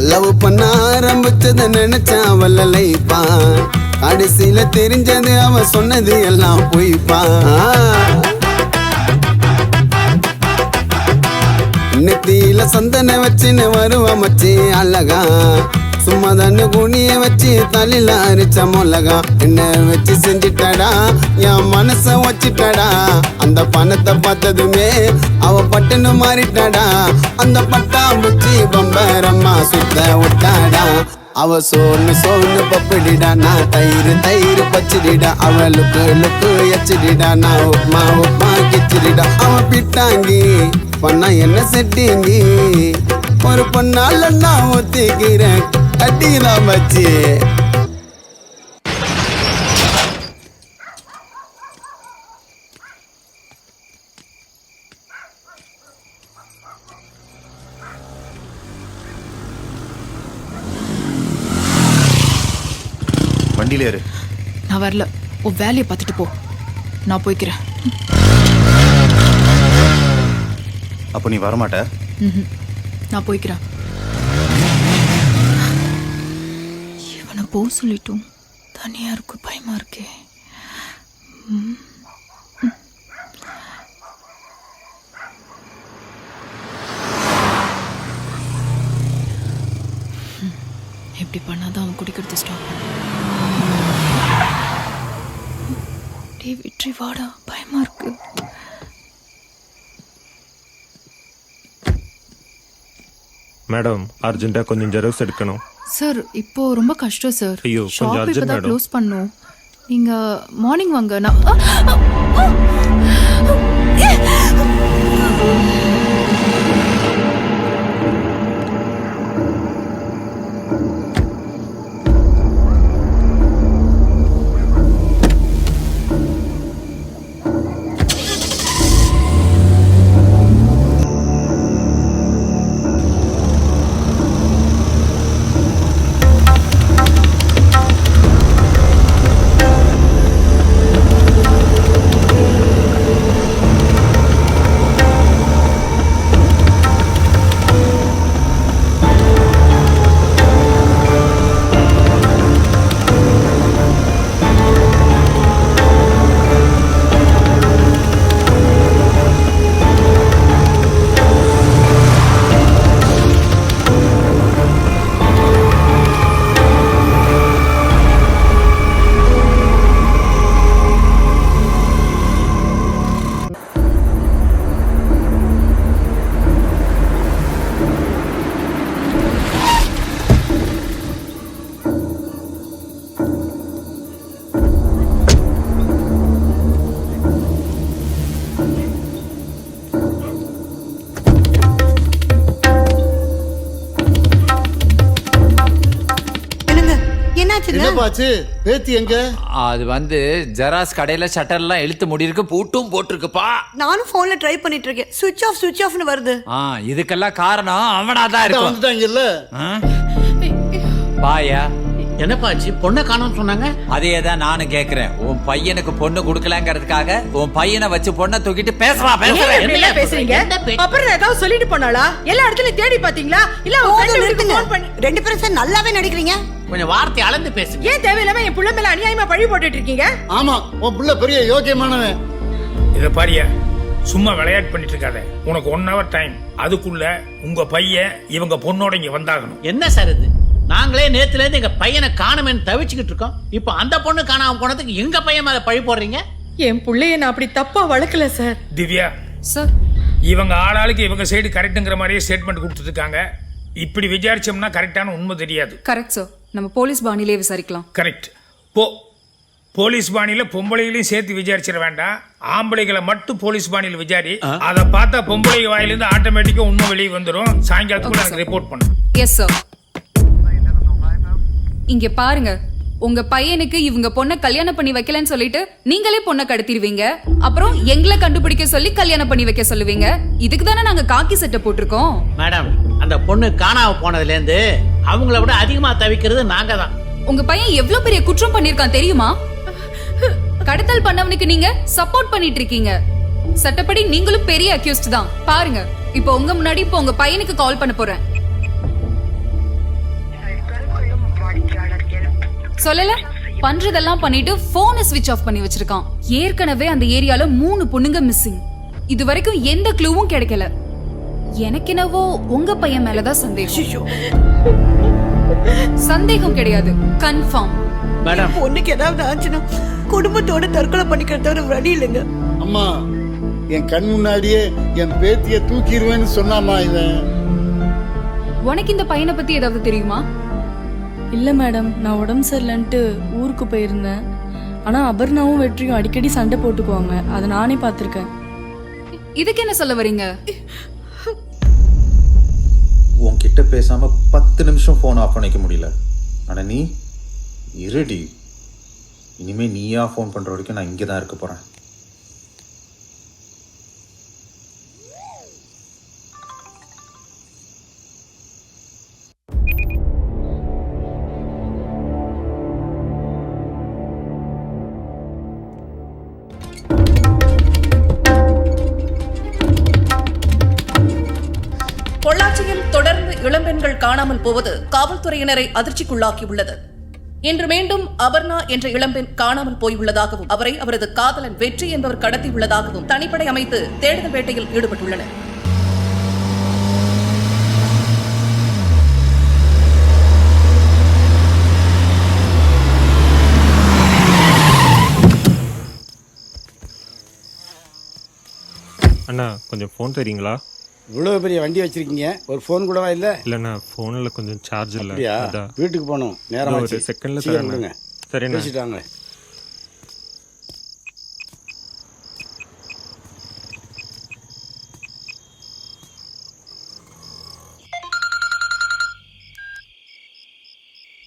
T: லவ் பண்ண ஆரம்பிச்சத நினைச்சா அவள லைப்பா, கடைசியில தெரிஞ்சது அவ சொன்னது எல்லாம் பொய்ப்பா. நெத்தியில சந்தன வச்சுன்னு வருவ மச்சி அழகா, சும்மா தண்ணு குனிய வச்சு தலையில அரிச்ச மொளகா. என்ன வச்சு செஞ்சிட்டடா, என் மனச வச்சிட்டடா. அந்த பணத்தை பார்த்ததுமே அவ பட்டுன்னு மாறிட்டாடா. அந்த பட்டாம்பூச்சி பம்பரம்மா சுத்த விட்டாடா. அவ சோன்னு சோன்னு பப்பிடிடா, நான் தயிர் தயிர் பச்சிடிடா. அவ லுக்கு லுக்கு எச்சிடிடா, நான் உப்மா உப்மா கிச்சிடிடா. அவ பிட்டாங்கி பண்ணா என்ன செட்டிங்கி, ஒரு பொண்ணால நான் ஊத்திக்கிறேன் கட்டிக்கலாம் மச்சி.
L: வண்டியில ஏறு.
R: நான் வரல, உன் வேலையை பார்த்துட்டு போ, நான் போய்க்கிறேன்.
L: அப்ப நீ வரமாட்ட?
R: நான் போய்க்கிறேன். இவனை போக சொல்லிட்டும் தனியா இருக்கு, பயமா இருக்கே. எப்படி பண்ணாதான் அவன் குடிக்கிறது ஸ்டாப். டே விட்ரி வாடா, பயமா இருக்கு.
O: மேடம், அர்ஜென்ட்டா கொஞ்சம் ஜெராக்ஸ் எடுக்கணும்.
R: சார் இப்போ ரொம்ப கஷ்டம் சார்.
O: ஐயோ, கொஞ்சம்
R: ஷாப்
O: அர்ஜென்ட்
R: இப்பதான்
O: மேடம்.
R: க்ளோஸ் பண்ணோம். நீங்க மார்னிங் வாங்க. நான்
B: என்னாச்சுங்க?
M: என்னப்பாச்சு? பேத்தி எங்க?
H: அது வந்து ஜெராக்ஸ் கடையில ஷட்டர்லாம் இழுத்து மூடி இருக்கு, பூட்டும் போட்டிருக்குப்பா.
B: நானும் போன்ல ட்ரை பண்ணிட்டு இருக்கேன், சுவிட்ச் ஆஃப்னு வருது.
H: இதுக்கெல்லாம் காரணம் அவனாதான் இருக்கும்.
M: வந்துட்டாங்கல்ல.
H: பாயா
J: என்னப்பாச்சு? பொண்ணை காணோம்னு சொன்னாங்க.
H: அதேதான் நானும் கேக்குறேன். உன் பையனுக்கு பொண்ணு கொடுக்கலங்கிறதுக்காக உன் பையனை வச்சு பொண்ணை தூக்கிட்டு பேசுறான்.
K: என்ன பேசுறீங்க? அப்புறம் ஏதாவது சொல்லிட்டு போனாளா? எல்லா இடத்துலயும் தேடி பாத்தீங்களா? இல்ல
B: ரெண்டு பேரும் நல்லாவே நடிக்கிறீங்க.
J: கொஞ்சம் வார்த்தை அளந்து பேசுங்க.
K: ஏன் தேவையில்லாம என் புள்ள மேல அநியாயமா பழி போட்டுட்டு இருக்கீங்க?
M: ஆமா, உன் புள்ள பெரிய யோக்கியமானவன்.
E: இத பாரியா, சும்மா விளையாட்டு பண்ணிட்டு இருக்காத. உனக்கு 1 hour டைம். அதுக்குள்ள உங்க பையன் இவங்க பொண்ணோட இங்க வந்தாகணும்.
J: என்ன சார் இது? நாங்களே நேத்துல இருந்து எங்க பையனை காணுமேன்னு தவிச்சுக்கிட்டு இருக்கோம். இப்போ அந்த பொண்ணு காணாம போனதுக்கு எங்க பையன் மேல பழி போடுறீங்க?
K: என் புள்ளைய நான் அப்படி தப்பா வளர்க்கல சார்.
E: திவ்யா
G: சார்,
E: இவங்க ஆளாளுக்கு இவங்க சைடு கரெக்ட்ங்கிற மாதிரியே ஸ்டேட்மெண்ட் கொடுத்துட்டு இருக்காங்க. இப்படி விசாரிச்சோம்னா கரெக்டான உண்மை தெரியாது.
G: Correct sir. நம்ம போலீஸ் பாணிலே விசாரிக்கலாம்.
E: கரெக்ட். போலீஸ் பாணியில பொம்பளைகளையும் சேர்த்து விசாரிச்சிட வேண்டாம். ஆம்பளைகளை மட்டும் போலீஸ் பாணியில் விசாரி. அதை பார்த்தா பொம்பளை வாயிலிருந்து ஆட்டோமேட்டிக்கா உண்மை வெளியே வந்துடும். சாயங்காலத்துக்குள்ள எனக்கு ரிப்போர்ட் பண்ணும்.
G: Yes sir. இங்க பாருங்க, உங்க பையனுக்கு இவங்க பொண்ணை கல்யாணம் பண்ணி வைக்கலன்னு சொல்லிட்டு நீங்களே பொண்ணை கடத்திடுவீங்க. அப்புறம் எங்களை கண்டுபிடிக்க சொல்லி கல்யாணம் பண்ணி வைக்க சொல்லுவீங்க. இதுக்கு தானே நாங்க காக்கி சட்டை போட்டிருக்கோம்.
J: மேடம், அந்த பொண்ணு காணாம போனதுல இருந்து அவங்கள விட அதிகமா தவிக்கிறது நாங்க தான்.
G: உங்க பையன் எவ்வளவு பெரிய குற்றம் பண்ணிருக்கான் தெரியுமா? கடத்தல் பண்ணவனுக்கு நீங்க சப்போர்ட் பண்ணிட்டு இருக்கீங்க. சட்டப்படி நீங்களும் பெரிய அக்யூஸ்ட் தான். பாருங்க, இப்போ உங்க முன்னாடி இப்போ உங்க பையனுக்கு கால் பண்ண போறேன். சொல்லல, பண்றதெல்லாம் பண்ணிட்டு போனை ஸ்விட்ச் ஆஃப் பண்ணி வச்சிருக்கான். ஏற்கனவே அந்த ஏரியால 3 பொண்ணுங்க மிஸ்ஸிங். இது வரைக்கும் எந்த க்ளூவும் கிடைக்கல. எனக்கு என்னவோ உங்க பையன் மேலதான் சந்தேகம். சந்தேகம் கிடையாது, கன்ஃபார்ம்.
J: மேடம்,
B: பொண்ணுக்கு ஏதாவது ஆச்சுன்னா குடும்பத்தோட தற்கொலை பண்ணிக்கிறத ஒரு வழி இல்லைங்க.
M: அம்மா, என் கண் முன்னாடியே என் பேத்திய தூக்கிடுவேன்னு சொன்னாமா இவன்.
G: உனக்கு இந்த பையனை பத்தி ஏதாவது தெரியுமா?
U: இல்லை மேடம், நான் உடம்பு சரியில்லைன்ட்டு ஊருக்கு போயிருந்தேன். ஆனால் அபர்ணாவும் வெற்றியும் அடிக்கடி சண்டை போட்டுக்குவாங்க. அதை நானே பார்த்துருக்கேன்.
G: இதுக்கு என்ன சொல்ல வரீங்க?
L: உன்கிட்ட பேசாம 10 நிமிஷம் போன் ஆஃப் பண்ணிக்க முடியல. ஆனா நீ இருடி. இனிமே நீயா போன் பண்ற வரைக்கும் நான் இங்கே தான் இருக்க போறேன்.
V: பொள்ளாச்சியில் தொடர்ந்து இளம்பெண்கள் காணாமல் போவது காவல்துறையினரை அதிர்ச்சிக்குள்ளாக்கியுள்ளது. இன்று மீண்டும் அபர்ணா என்ற இளம்பெண் காணாமல் போயுள்ளதாகவும் அவரை அவரது காதலன் வெற்றி என்பவர் கடத்தியுள்ளதாகவும் தனிப்படை அமைத்து தேடுதல் வேட்டையில் ஈடுபட்டுள்ளனர்.
O: அண்ணா, கொஞ்சம் ஃபோன் தரீங்களா?
M: இவ்வளோ பெரிய வண்டி வச்சிருக்கீங்க, ஒரு ஃபோன் கூடவா இல்லை?
O: இல்லைண்ணா, ஃபோனில் கொஞ்சம் சார்ஜ் இல்லை.
M: வீட்டுக்கு போகணும், நேரம்
O: ஒரு செகண்டில்
M: தரேன்.
O: சரிண்ணா.
M: பேசிட்டாங்க.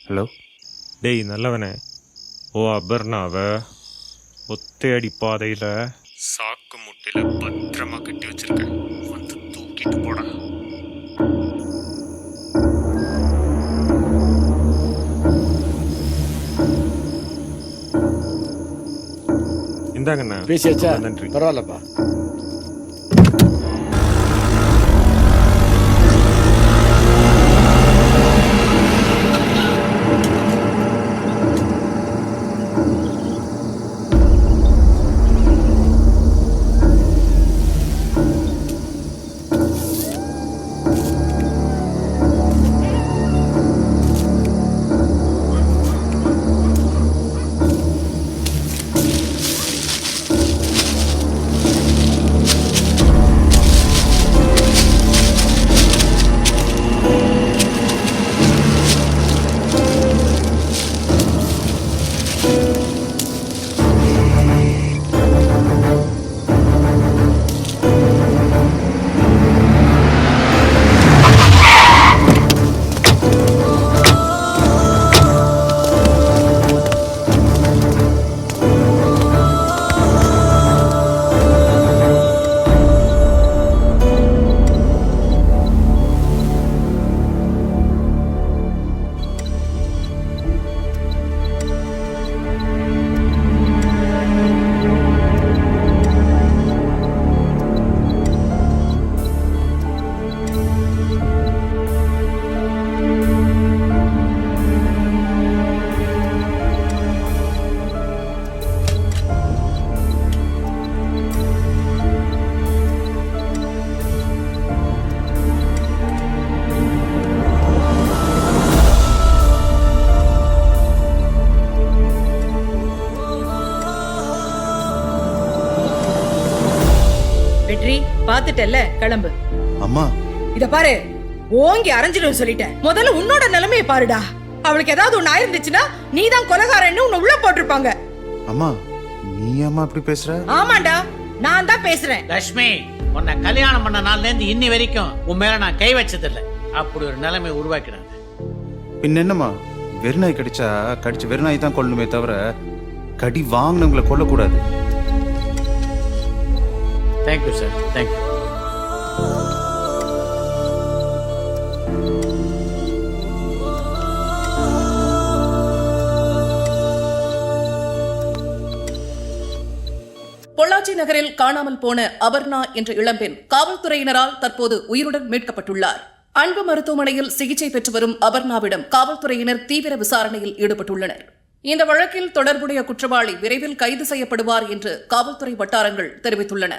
O: ஹலோ. டேய் நல்லவனே, அபர்ணாவை ஒத்தையடி பாதையில் சாக்கு முட்டையில் பத்திரமா கட்டி வச்சிருக்கேன். வந்து தூக்கிட்டு போடா. இந்தாங்கண்ணா.
M: பேசியாச்சா?
O: நன்றி.
M: பரவாயில்லப்பா.
K: பாத்துட்டல்ல, கிளம்பு.
L: அம்மா
K: இத பாரு, ஓங்கி அரைஞ்சிடும் சொல்லிட்டேன். முதல்ல உன்னோட நிலைமையை பாருடா. அவளுக்கு ஏதாவது ஒண்ணு ஆயிருந்துச்சுன்னா நீதான் கொலைகாரன்னு உன்னை உள்ள போட்டிருப்பாங்க.
L: அம்மா நீ அம்மா இப்படி பேசுற?
K: ஆமாண்டா, நான் தான் பேசுறேன்.
J: லட்சுமி, உன்னை கல்யாணம் பண்ண நாள்ல இருந்து இன்னி வரைக்கும் உன் மேல நான் கை வச்சதில்லை. அப்படி ஒரு நிலைமை உருவாக்கினாங்க.
L: பின்ன என்னம்மா, வெறுநாய் கடிச்சா கடிச்சு வெறுநாய் தான் கொல்லணுமே தவிர கடி வாங்கினவங்களை கொல்லக்கூடாது.
J: Thank you sir, thank you.
V: பொள்ளாச்சி நகரில் காணாமல் போன அபர்ணா என்ற இளம்பெண் காவல்துறையினரால் தற்போது உயிருடன் மீட்கப்பட்டுள்ளார். அன்பு மருத்துவமனையில் சிகிச்சை பெற்று வரும் அபர்ணாவிடம் காவல்துறையினர் தீவிர விசாரணையில் ஈடுபட்டுள்ளனர். இந்த வழக்கில் தொடர்புடைய குற்றவாளி விரைவில் கைது செய்யப்படுவார் என்று காவல்துறை வட்டாரங்கள் தெரிவித்துள்ளன.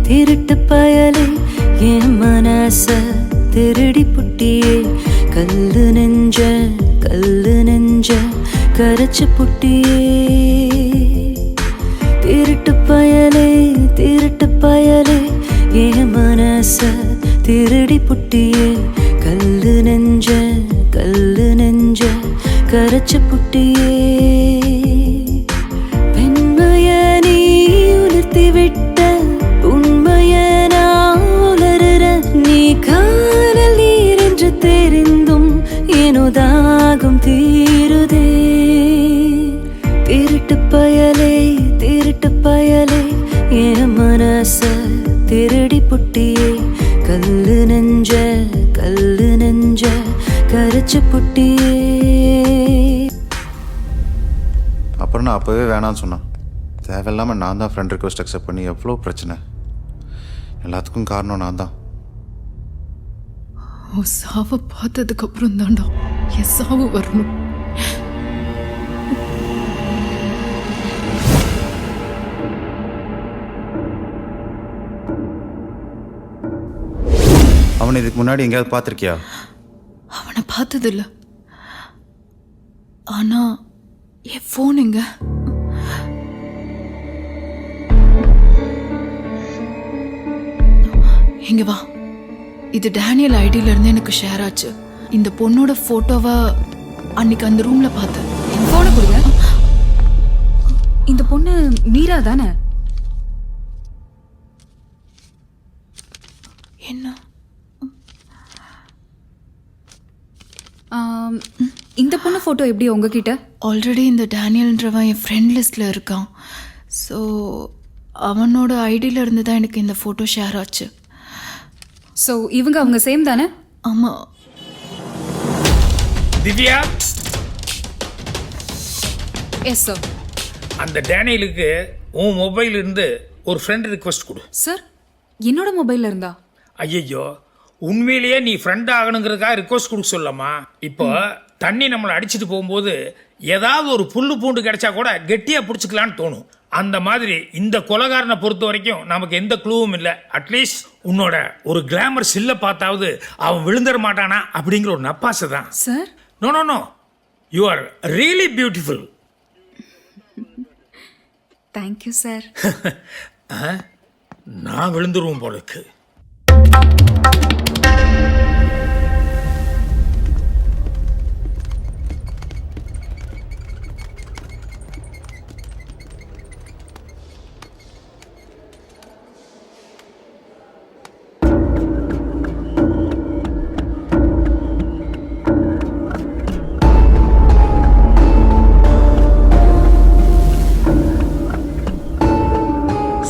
F: திருட்டு பயலே என் மனச திருடி புட்டியே, கல்லு நெஞ்ச கரைச்சு புட்டியே. திருட்டு பயலே என் மனச திருடி புட்டியே, கல்லு நெஞ்ச கரைச்சு புட்டியே. பெண்மைய நீ உலர்த்தி விட்ட காதல் நீர் என்று தெரிந்தும் எனதாகும் தீருதே. திருட்டு பயலே என் மனச திருடி புட்டியே, கல்லு நெஞ்ச கரைச்சு புட்டியே.
L: அப்புறம் நான் அப்பவே வேணான்னு சொன்னேன். தேவையில்லாம நான் தான் ஃப்ரெண்ட் ரிக்வெஸ்ட் அக்செப்ட் பண்ணி எவ்வளோ பிரச்சனை. எல்லாத்துக்கும் காரணம் நான் தான்.
R: உன் சாவை பார்த்ததுக்கு அப்புறம் தாண்டா என் சாவு வரணும்.
L: அவனை இதுக்கு முன்னாடி எங்கேயாவது பார்த்துருக்கியா?
R: அவனை பார்த்ததில்ல. ஆனா என் ஃபோன் எங்க? இங்க வா. இது டேனியல் ஐடியில இருந்து எனக்கு ஷேர் ஆச்சு. இந்த பொண்ணோட போட்டோவை அன்னைக்கு அந்த ரூம்ல பார்த்தேன்.
G: என் போனை கொடுங்க. இந்த பொண்ணு மீரா தானே?
R: என்ன?
G: இந்த பொண்ணு போட்டோ எப்படி உங்ககிட்ட?
R: ஆல்ரெடி இந்த டேனியல்ன்றவன் என் ஃப்ரெண்ட் லிஸ்ட்ல இருக்கான். ஸோ அவனோட ஐடியில இருந்து தான் எனக்கு இந்த போட்டோ ஷேர் ஆச்சு.
G: ஸோ அவங்க சேம் தானே?
R: ஆமா.
E: திவ்யா.
G: Yes sir.
E: அந்த டேனியலுக்கு உன் மொபைல் இருந்து ஒரு ஃப்ரெண்ட் ரிக்வெஸ்ட் கொடு.
G: சார், என்னோட மொபைல்ல இருந்தா?
E: ஐயோ, உண்மையிலேயே நீ ஃப்ரெண்ட் ஆகணுங்கிறதுக்காக ரிக்வெஸ்ட் கொடுக்க சொல்லமா? இப்போ தண்ணி நம்மளை அடிச்சுட்டு போகும்போது ஏதாவது ஒரு புல்லு பூண்டு கிடைச்சா கூட கெட்டியா பிடிச்சிக்கலான்னு தோணும். அந்த மாதிரி இந்த கொலைகாரனை பொறுத்த வரைக்கும் நமக்கு எந்த க்ளூவும் இல்லை. அட்லீஸ்ட் உன்னோட ஒரு கிளாமர் சில்ல பார்த்தாவது அவன் விழுந்துட மாட்டானா அப்படிங்கிற ஒரு நப்பாசை தான்.
G: Sir,
E: no no no, you are really beautiful.
G: Thank you sir.
E: நான் விழுந்துருவோம் போலுக்கு.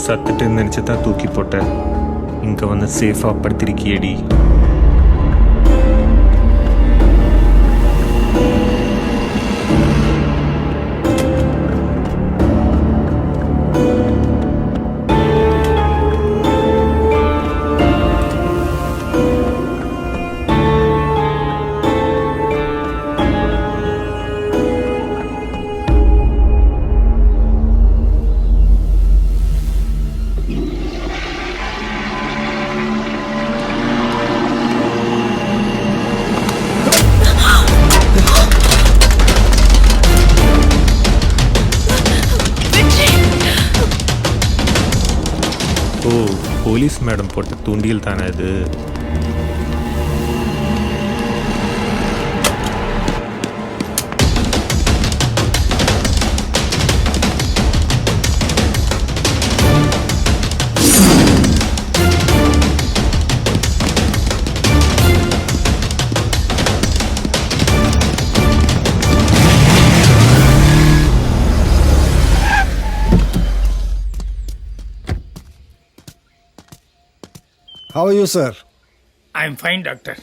O: சத்துட்டு நினச்சதான் தூக்கி போட்டேன். இங்கே வந்து சேஃபாக படுத்திருக்கியடி. போலீஸ் மேடம் போட்ட தூண்டியல் தானே இது?
N: How are you, sir?
E: I am fine doctor.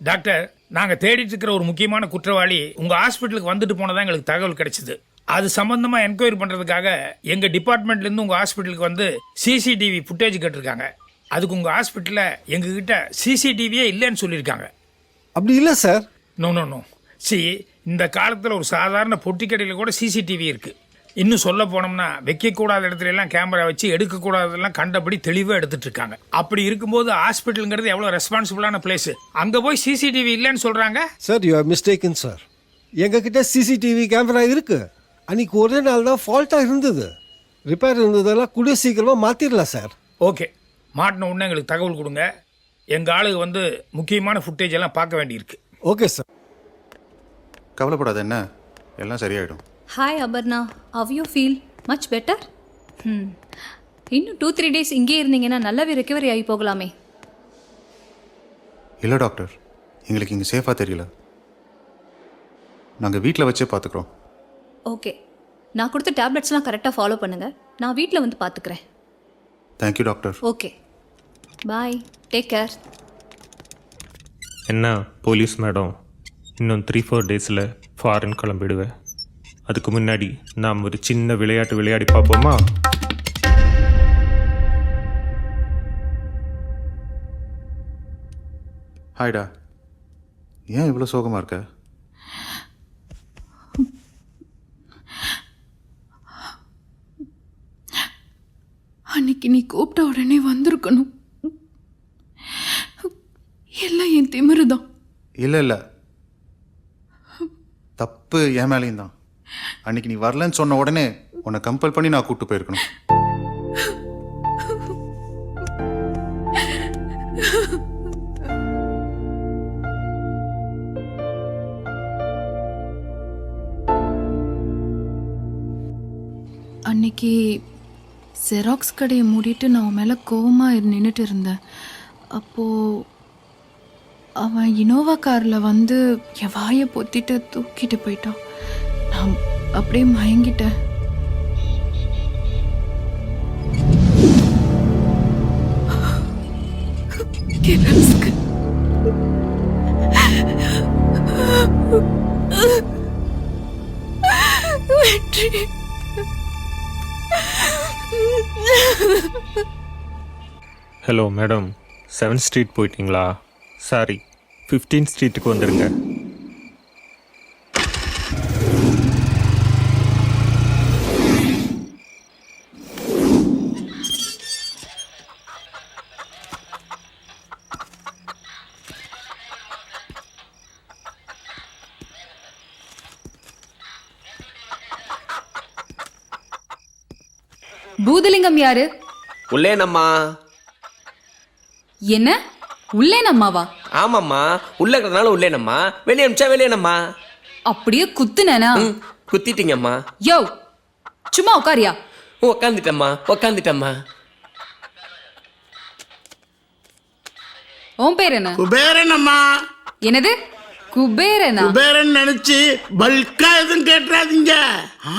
E: Doctor, நாங்கள் தேடிட்டு இருக்கிற ஒரு முக்கியமான குற்றவாளி உங்கள் ஹாஸ்பிட்டலுக்கு வந்துட்டு போனதான் எங்களுக்கு தகவல் கிடைச்சிது. அது சம்பந்தமாக என்கொயரி பண்ணுறதுக்காக எங்கள் டிபார்ட்மெண்ட்லேருந்து உங்கள் ஹாஸ்பிட்டலுக்கு வந்து சிசிடிவி ஃபுட்டேஜ் கேட்டிருக்காங்க. அதுக்கு உங்கள் ஹாஸ்பிட்டலில் எங்ககிட்ட சிசிடிவியே இல்லைன்னு சொல்லியிருக்காங்க.
N: அப்படி இல்லை சார்.
E: நோ நோ நோ சி, இந்த காலத்தில் ஒரு சாதாரண பொட்டி கடையில் கூட சிசிடிவி இருக்குது. இன்னும் சொல்ல போனோம்னா வைக்கக்கூடாத இடத்துல எல்லாம் கேமரா வச்சு எடுக்கக்கூடாதெல்லாம் கண்டபடி தெளிவாக எடுத்துட்டு இருக்காங்க. அப்படி இருக்கும்போது ஹாஸ்பிட்டலுங்கிறது எவ்வளோ ரெஸ்பான்சிபிளான பிளேஸ், அங்கே போய் சிசிடிவி இல்லைன்னு சொல்கிறாங்க.
N: Sir, you are mistaken sir. எங்ககிட்ட சிசிடிவி கேமரா இருக்கு. அன்னைக்கு ஒரே நாள் தான் ஃபால்ட்டாக இருந்தது. ரிப்பேர் இருந்ததெல்லாம் கூடிய சீக்கிரமாக மாற்றிடலாம் சார்.
E: ஓகே, மாட்டின உடனே எங்களுக்கு தகவல் கொடுங்க. எங்கள் ஆளுக்கு வந்து முக்கியமான ஃபுட்டேஜ் எல்லாம் பார்க்க வேண்டியிருக்கு.
N: Okay sir.
L: கவலைப்படாத, என்ன எல்லாம் சரியாயிடும்.
P: Hi Aparna, how you feel? Much better? இன்னும் 2-3 டேஸ் இங்கே இருந்தீங்கன்னா நல்லாவே ரெக்கவரி ஆகி போகலாமே.
L: இல்லை டாக்டர், எங்களுக்கு இங்கே சேஃபாக தெரியல. நாங்கள் வீட்டில் வச்சே பார்த்துக்குறோம்.
P: ஓகே, நான் கொடுத்த டேப்லெட்ஸ்லாம் கரெக்டாக ஃபாலோ பண்ணுங்கள். நான் வீட்டில் வந்து பார்த்துக்கிறேன்.
L: Thank you doctor.
P: ஓகே, பாய், டேக் கேர்.
O: என்ன போலீஸ் மேடம், இன்னும் 3-4 டேஸில் ஃபாரின் கிளம்பிடுவேன். அதுக்கு முன்னாடி நாம் ஒரு சின்ன விளையாட்டு விளையாடி பார்ப்போமா?
L: ஹாய்டா, ஏன் இவ்வளோ சோகமாக இருக்க?
R: அன்னைக்கு நீ கூப்பிட்ட உடனே வந்திருக்கணும். எல்லாம் என் திமிருதான்.
L: இல்லை இல்லை, தப்பு என் மேலேயும் தான். அன்னைக்கு நீ வரலன்னு சொன்ன உடனே உன்னை கம்பல் பண்ணி நான் கூப்பிட்டு போயிருக்கணும்.
R: அன்னைக்கு ஜெராக்ஸ் கடையை மூடிட்டு நான் அவன் மேலே கோவமாக நின்றுட்டு இருந்தேன். அப்போது அவன் இனோவா காரில் வந்து என் வாயை பொத்திட்டு தூக்கிட்டு போயிட்டான். நான் அப்படியே மயங்கிட்டேன். வெற்றி,
O: ஹலோ மேடம், 7th ஸ்ட்ரீட் போயிட்டீங்களா? சாரி, 15th ஸ்ட்ரீட்டுக்கு வந்துடுங்க.
G: பூதலிங்கம் யாரு?
W: உள்ளேனம்மா.
G: என்ன உள்ளேனம்மாவா?
W: ஆமாம்மா, உள்ள இருக்கிறதுனால உள்ளேனம்மா, வெளியே அனுப்பிச்சா வெளியேனம்மா.
G: அப்படியே குத்துனேனா?
W: குத்திட்டீங்கம்மா.
G: யோ, சும்மா உட்காரியா?
W: உக்காந்துட்டம்மா.
G: உன் பேர் என்ன?
J: குபேரனம்மா.
G: என்னது குபேரனா?
J: குபேரன் நினைச்சு பல்கா எதுவும் கேட்டுறாதீங்க.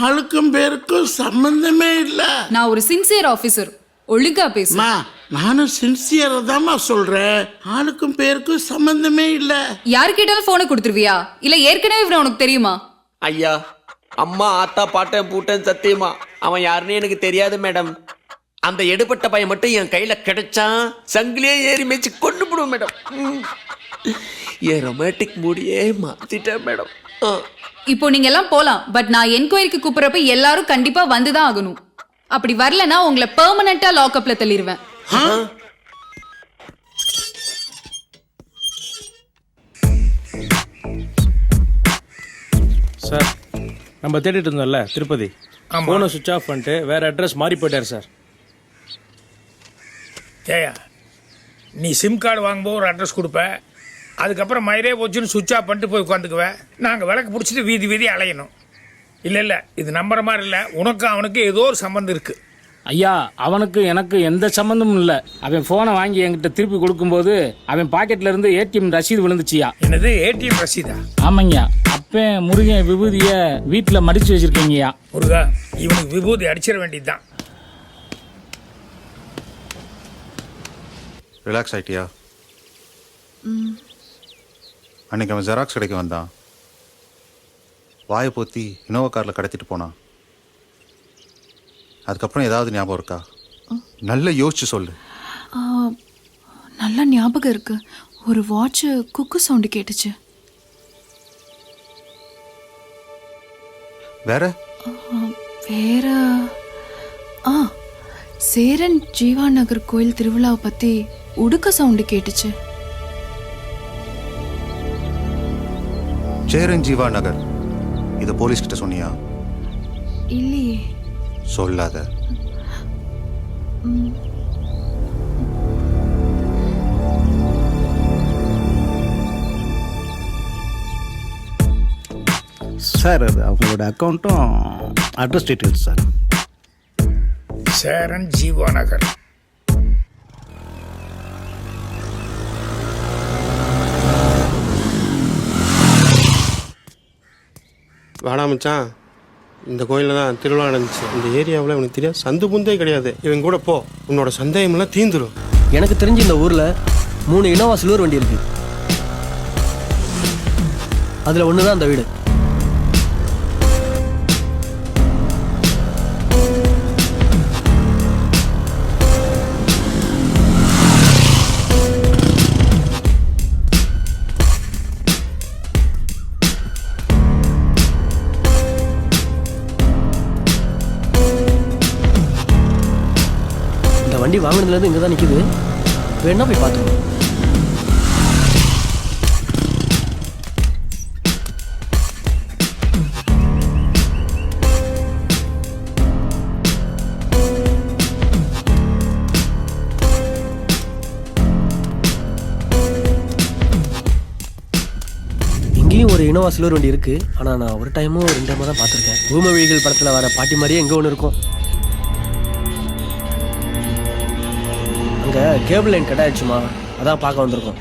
J: ஆளுக்கும் பேருக்கும் சம்பந்தமே இல்ல.
G: நான் ஒரு சின்சியர் ஆபீசர், ஒழுங்கா பேசுமா.
J: நானும் சின்சியரா தாம்மா சொல்றேன். ஆளுக்கும் பேருக்கும் சம்பந்தமே இல்ல.
G: யாரு கேட்டாலும் போனை கொடுத்துருவியா? இல்ல ஏற்கனவே இவன் உனக்கு தெரியுமா?
W: ஐயா, அம்மா ஆத்தா பாட்டன் பூட்டன் சத்தியமா அவன் யாருன்னு எனக்கு தெரியாது மேடம். அந்த எடுபட்ட பையன் மட்டும் என் கையில கிடைச்சான், சங்கிலியே ஏறி மேய்ச்சி கொண்டு போடுவோம் மேடம். என் ரொமான்டிக் மூடியே மாத்திட்டேன் மேடம்.
G: இப்போ நீங்க எல்லாம் போலாம். பட் நான் என்கொயரிக்கு கூப்பிடுறப்ப எல்லாரும் கண்டிப்பா வந்துதான் ஆகணும். அப்படி வரலனா உங்களை பெர்மனண்டா லாக்அப்ல தள்ளிடுவேன்.
Q: சார், நம்ம தேடிட்டு இருந்தோம்ல திருப்பதி, போனை சுவிட்ச் ஆஃப் பண்ணிட்டு வேற அட்ரஸ் மாறி போயிட்டார் சார்.
E: ஏயா, நீ சிம் கார்டு வாங்கும்போது ஒரு அட்ரஸ் கொடுப்ப, அதுக்கப்புறம் மயிரே போச்சுன்னு சுவிட்ச் ஆஃப் பண்ணிட்டு போய் உட்காந்துக்குவேன். நாங்கள் விளக்கு பிடிச்சிட்டு வீதி வீதி அலையணும். இல்லை இது நம்புற மாதிரி இல்லை, உனக்கு அவனுக்கு ஏதோ ஒரு சம்மந்தம் இருக்கு.
Q: ஐயா, அவனுக்கு எனக்கு எந்த சம்மந்தமும் இல்லை. அவன் ஃபோனை வாங்கி என்கிட்ட திருப்பி கொடுக்கும்போது அவன் பாக்கெட்ல இருந்து ஏடிஎம் ரசீது விழுந்துச்சியா.
E: என்னது, ஏடிஎம் ரசீதா?
Q: ஆமாங்கய்யா. அப்ப முருகன் விபூதிய வீட்டில் மடிச்சு வச்சிருக்கீங்கய்யா.
E: முருகா, இவனுக்கு விபூதி அடிச்சிட வேண்டியதுதான்.
L: ரிலாக்ஸ் ஆயிட்டியா? அன்னைக்கு அவன் ஜெராக்ஸ் கடைக்கு வந்தான், வாயை போத்தி இனோவா காரில் கடத்திட்டு போனான். அதுக்கப்புறம் ஏதாவது ஞாபகம் இருக்கா? நல்லா யோசிச்சு சொல்லு.
R: நல்ல ஞாபகம் இருக்கு. ஒரு வாட்ச் குக்கு சவுண்டு கேட்டுச்சு.
L: வேற
R: வேற சேரன் ஜீவா நகர் கோயில் திருவிழாவை பத்தி உடுக்க சவுண்டு கேட்டுச்சு.
L: சேரன் ஜீவா நகர், இதை போலீஸ் கிட்ட சொன்னியா?
R: இல்லையே.
L: சொல்லாத.
A: சார், அது அவங்களோட அக்கௌண்ட்டும் address details sir.
E: Cheran Jeeva Nagar.
D: வாடா மச்சான், இந்த கோயிலில் தான் திருவிழா நடந்துச்சு. இந்த ஏரியாவில் உனக்கு தெரியாது, சந்து புந்தே கிடையாது. இவன் கூட போ, உன்னோட சந்தேகமெல்லாம் தீந்துடும்.
A: எனக்கு தெரிஞ்சு இந்த ஊரில் 3 இனோவா சில்வர் வண்டி இருக்கு. அதில் ஒன்று தான் அந்த வீடு. வண்டி வாங்கினதுலேருந்து இங்கே தான் நிற்குது. வேணா போய் பார்த்துக்கோ. இங்கேயும் ஒரு இனோவா சில்வர் வண்டி இருக்கு. ஆனால் நான் ஒரு டைமோ 2 டைமோ தான் பார்த்துருக்கேன். பூமவிழிகள் படத்தில் வர பாட்டி மாதிரியே எங்கே ஒன்று இருக்கும். அங்கே கேபிள் லைன் கட் ஆயிடுச்சுமா, அதான் பார்க்க வந்திருக்கோம்.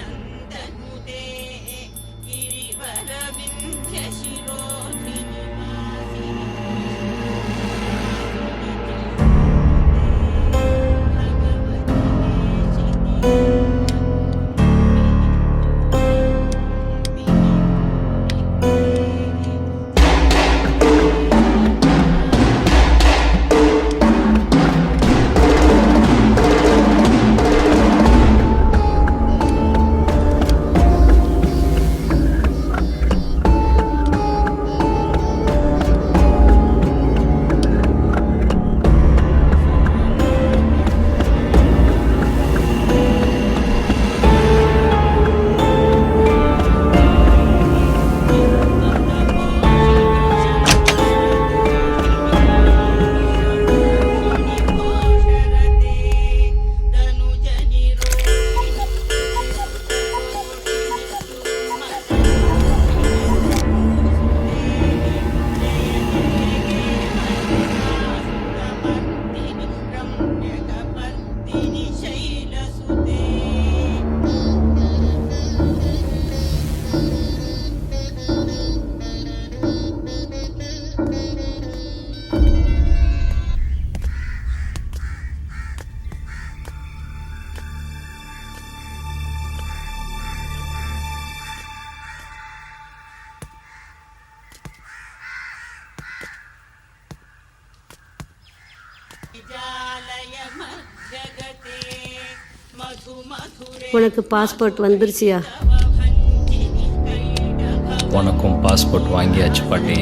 B: உனக்கு பாஸ்போர்ட் வந்துருச்சியா?
I: உனக்கும் பாஸ்போர்ட் வாங்கியாச்சு பாட்டி.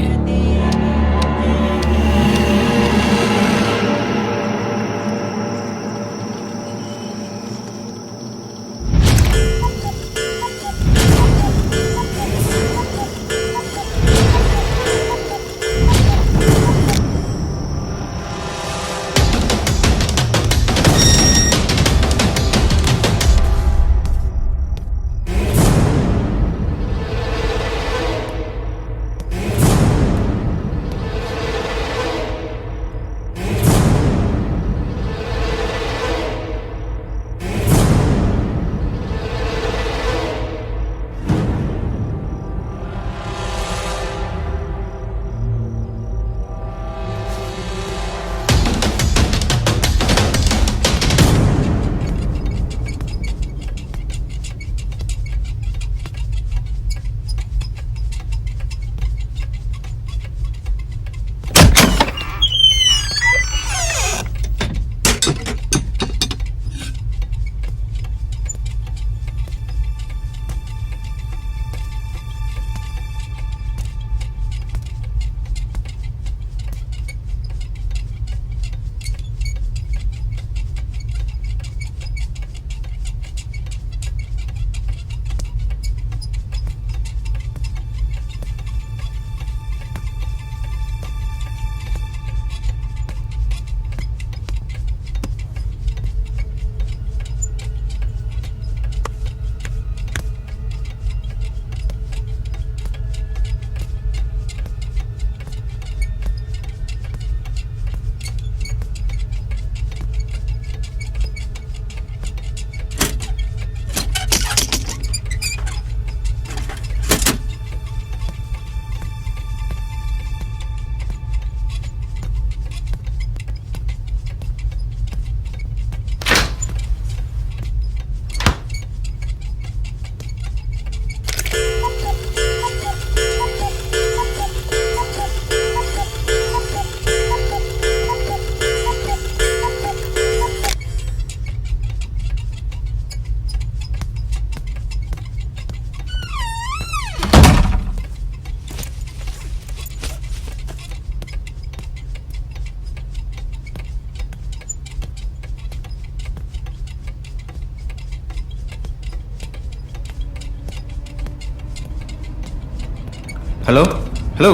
L: ஹலோ ஹலோ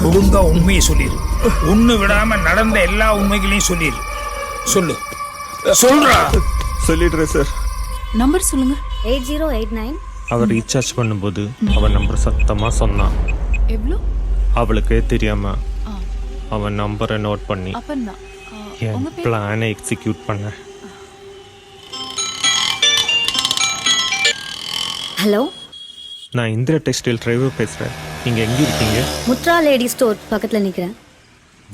E: ஒழுங்கா உண்மையை சொல்லிடு. ஒண்ணு விடாம நடந்த எல்லா உண்மைகளையும் சொல்லிடு. சொல்லு, சொல்றா.
O: சொல்லிடுறேன் சார்.
R: நம்பர் சொல்லுங்க.
U: 8089.
O: அவள் ரீசார்ஜ் பண்ணும்போது அவன் நம்பர் சத்தமாக சொன்னான்.
R: எவ்வளோ?
O: அவளுக்கே தெரியாம அவன் நம்பரை நோட் பண்ணி
R: அப்பந்தான்.
O: என் பிளானை எக்ஸிக்யூட் பண்ண.
U: ஹலோ,
O: நான் இந்திரா டெக்ஸ்டைல் டிரைவர் பேசுகிறேன். நீங்கள் எங்கே இருக்கீங்க?
U: முத்ரா லேடி ஸ்டோர் பக்கத்தில் நிற்கிறேன்.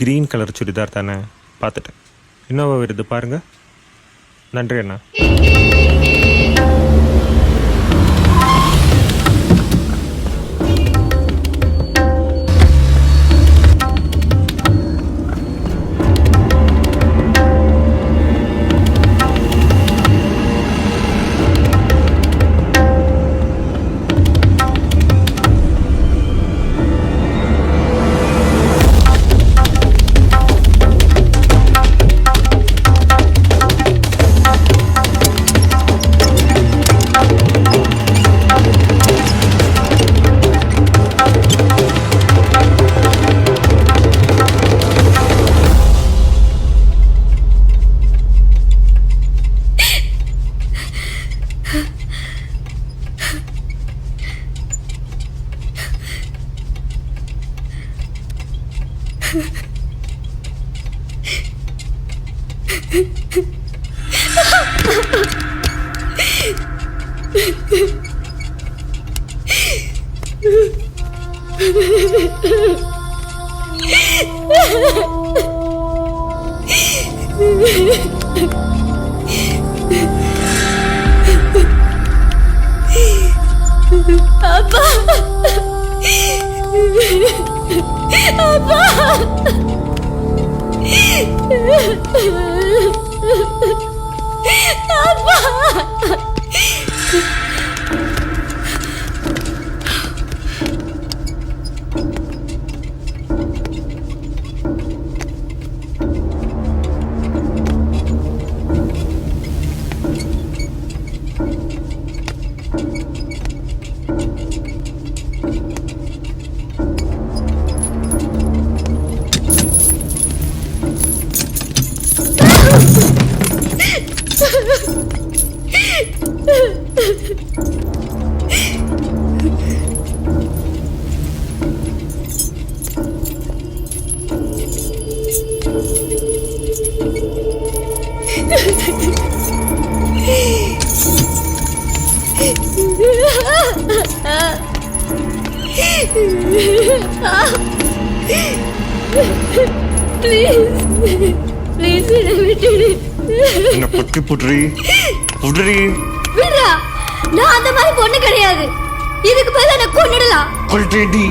O: க்ரீன் கலர் சுடிதார் தானே? பார்த்துட்டேன். இன்னோவா வருது பாருங்கள். நன்றி அண்ணா.
U: அப்பா, அப்பா, அப்பா.
O: என்ன புட்டி புட்ரி புட்ரி
U: விடுடா, நான் அந்த மாதிரி பொண்ணு கிடையாது. இதுக்கு பதிலா நான் கொன்னுடலாம்.
O: கொல்றேடி.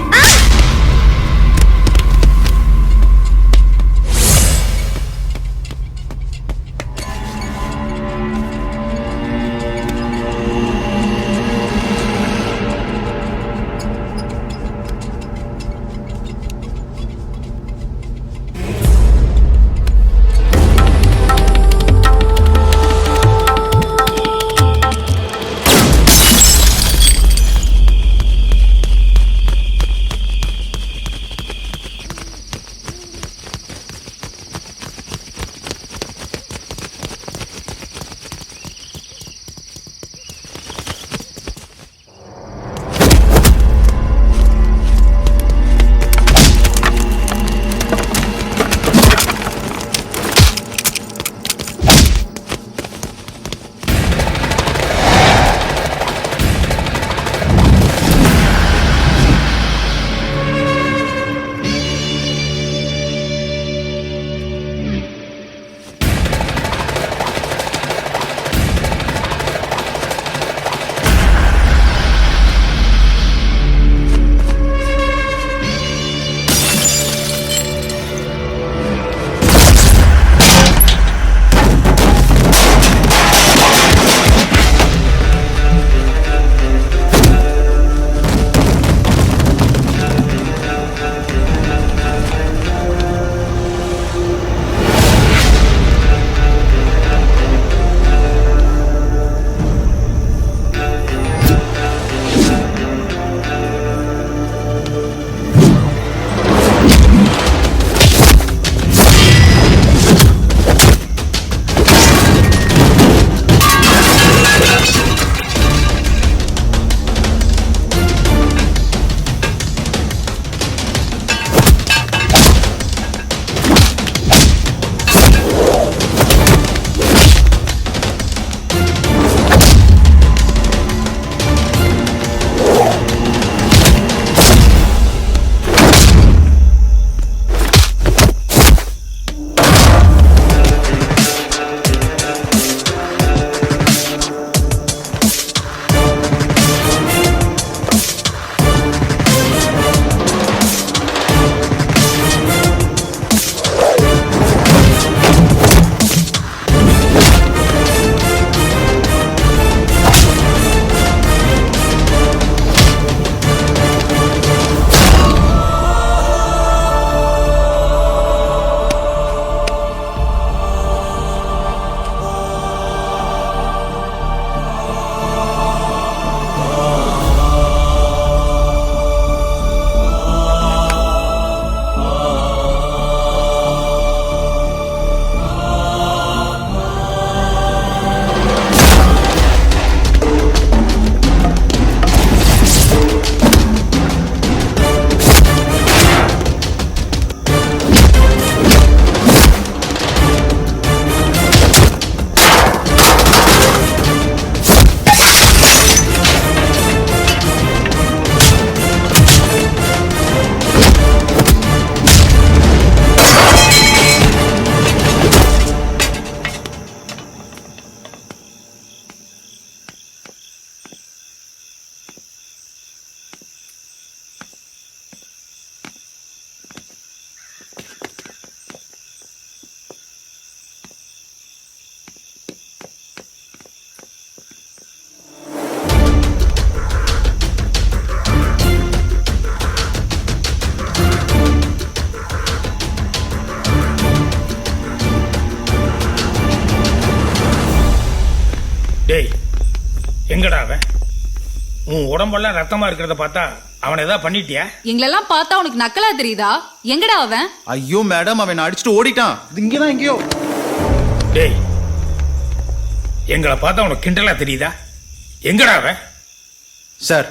E: டேய் எங்கடா அவன்? உன் உடம்பெல்லாம் ரத்தமா இருக்கிறத பார்த்தா அவனை ஏதாவது பண்ணிட்டியா?
G: எங்களெல்லாம் பார்த்தா உனக்கு நக்கலா தெரியுதா? எங்கடா அவன்?
L: ஐயோ மேடம், அவன் அடிச்சுட்டு ஓடிட்டான். இங்கதான் எங்கேயோ.
E: டேய் எங்களை பார்த்தா உனக்கு கிண்டலா தெரியுதா? எங்கடா அவன்?
L: சார்,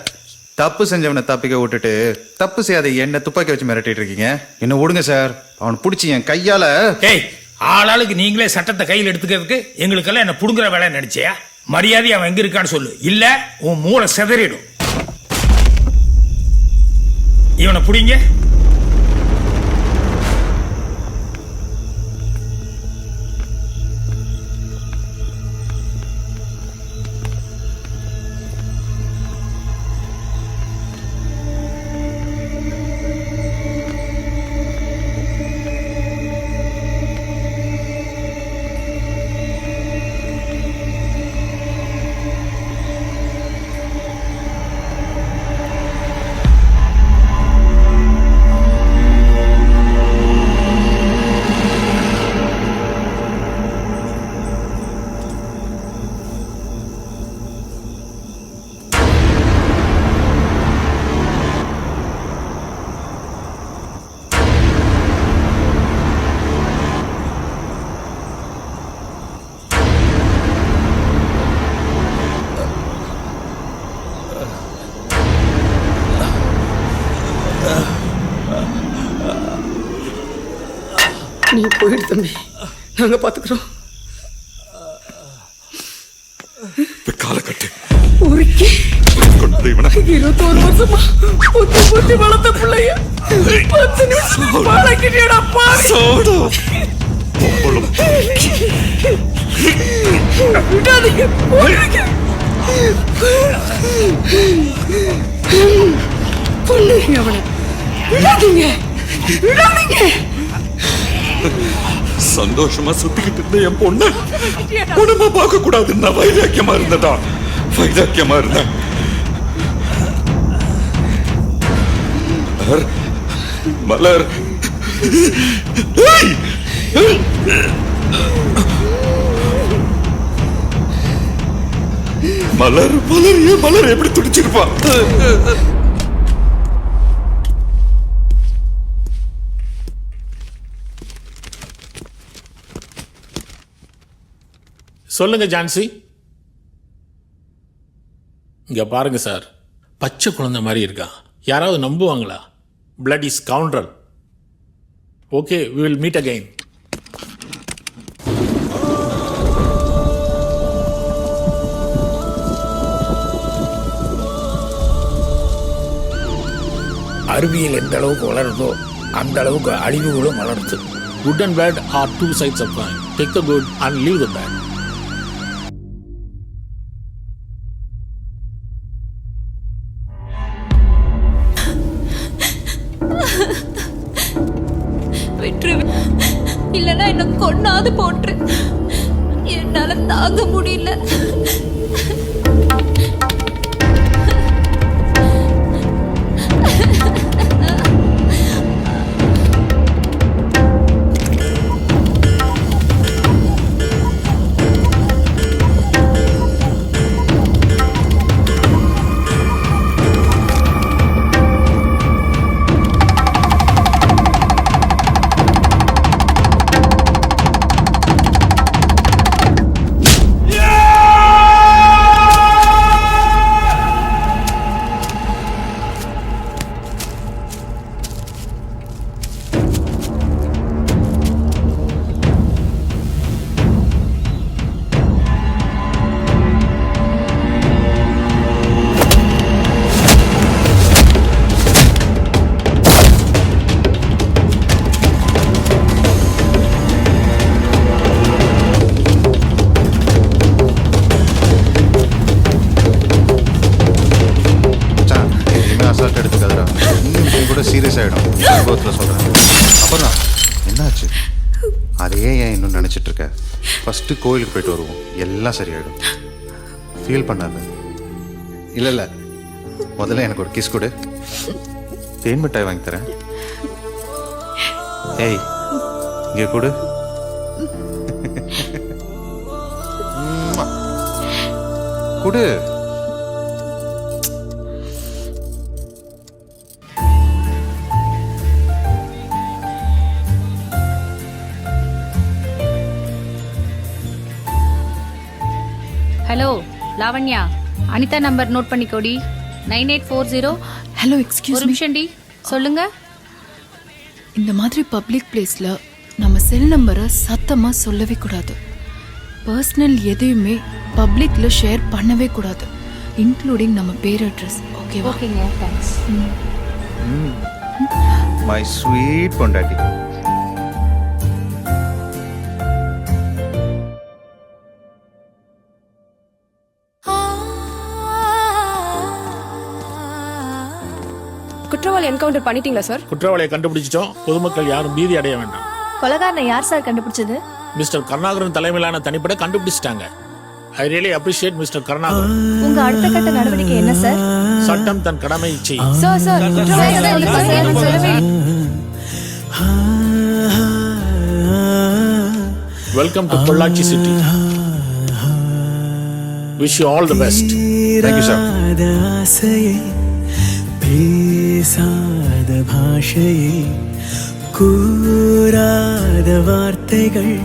L: தப்பு செஞ்சவனை தப்பிக்க விட்டுட்டு தப்பு செய்யாத என்ன துப்பாக்கி வச்சு மிரட்டிட்டு இருக்கீங்க. என்ன விடுங்க சார். அவனை பிடிச்சி என் கையால.
E: டேய் ஆளாளுக்கு நீங்களே சட்டத்தை கையில் எடுத்துக்கிறதுக்கு எங்களுக்கெல்லாம் என்ன புடுங்குற வேலை நினைச்சியா? மரியாதை அவன் எங்க இருக்கான்னு சொல்லு, இல்ல உன் மூளை சிதறிடும். இவனை புடிங்க.
B: நீ போயிடு தம்பி, நாங்க பாத்துக்கிறோம்.
C: காலக்கட்டு
B: ஊருக்கே 21 வருஷமா புத்தி புத்தி வளர்த்த பிள்ளைய 10 நிமிஷம் பழக்கிட்டியடா பாவி. விடாதீங்க, கொல்லுங்க அவனை. விடாதீங்க, விடாதீங்க.
C: சந்தோஷமா சுத்திக்கிட்டு இருந்த என் பொண்ணு குடும்ப பார்க்க கூடாதுன்னா வைராக்கியமா இருந்ததா? வைராக்கியமா இருந்தேன். மலர், மலர் மலர் மலர் எப்படி துடிச்சிருப்பா?
S: சொல்லுங்க ஜான்சி. இங்க பாருங்க சார், பச்சை குழந்தை மாதிரி இருக்கான். யாராவது நம்புவாங்களா? Blood is Gounder. Okay, we will meet again.
E: அறிவியல் எந்த அளவுக்கு வளருதோ அந்த அளவுக்கு அழிவுகளும் வளருது.
S: Good and bad are two sides of coin. Take the good and leave the bad.
P: இல்லனா என்ன கொன்னாது போட்டு, என்னால தாங்க முடியல.
L: சீரியஸ் ஆகிடும். அனுபவத்தில் சொல்கிறேன். அப்புறம் என்னாச்சு? அதையே ஏன் இன்னும் நினச்சிட்டு இருக்க? ஃபஸ்ட்டு கோயிலுக்கு போயிட்டு வருவோம், எல்லாம் சரியாயிடும். ஃபீல் பண்ணாத. இல்லை இல்லை, முதல்ல எனக்கு ஒரு கிஸ் கொடு. தேன் மிட்டாய் வாங்கி தரேன். ஏய், இங்கே கொடு. கொடு.
P: Hello Lavanya, Anitha number note பண்ணிக்கோடி. 9840.
R: ஹலோ எக்ஸ்கியூஸ்
P: ஒரு நிமிஷம் டி, சொல்லுங்க.
R: இந்த மாதிரி பப்ளிக் பிளேஸ்ல நம்ம செல் நம்பரை சத்தமா சொல்லவே கூடாது. பர்சனல் எதையுமே பப்ளிக்ல ஷேர் பண்ணவே கூடாது, இன்க்ளூடிங் நம்ம பேர் அட்ரஸ். ஓகேவா?
P: ஓகேங்க, தேங்க்ஸ்.
L: மை ஸ்வீட் பொண்டாட்டி.
H: குற்றவாளி என்கவுண்டர் பண்ணிட்டீங்களா சார்?
S: குற்றவாளியை கண்டுபிடிச்சிட்டோம். பொதுமக்கள் யாரும் பீதி அடைய வேண்டாம்.
H: கொலைகாரனை யார் சார் கண்டுபிடிச்சது?
S: மிஸ்டர் கருணாகரன் தலைமையிலான தனிப்படை கண்டுபிடிச்சிட்டாங்க. I really appreciate mister Karunakaran.
H: உங்க அடுத்த கட்ட நடவடிக்கை என்ன சார்?
S: சட்டம் தன் கடமை செய்யும்.
H: Sir
S: welcome to Pollachi city. Wish you all the best.
L: Thank you, sir.
A: பேசாத பாஷையே, கூறாத வார்த்தைகள்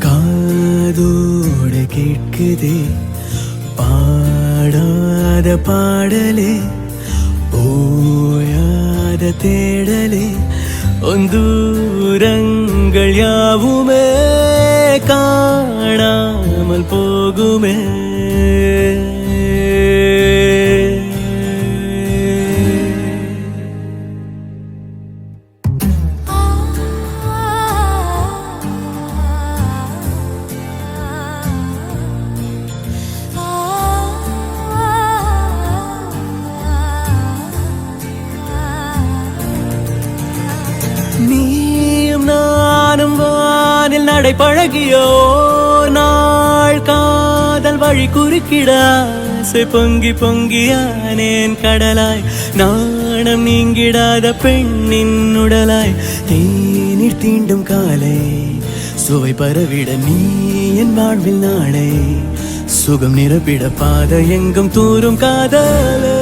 A: காதோடு கேட்குதே, பாடாத பாடலே, ஓயாத தேடலே, தூரங்கள் யாவுமே காணாமல் போகுமே. நீயும் நானும் வானில் நடை பழகியோ நாள், காதல் வழி குறுக்கிடாசை பொங்கி பொங்கியானேன் கடலாய், நாணம் நீங்கிடாத பெண்ணின் உடலாய், தேநீர் தீண்டும் காலை சுவை பரவிட நீ என் வாழ்வில் நாளை, சுகம் நிரப்பிட பாதை எங்கும் தூரும் காதலே.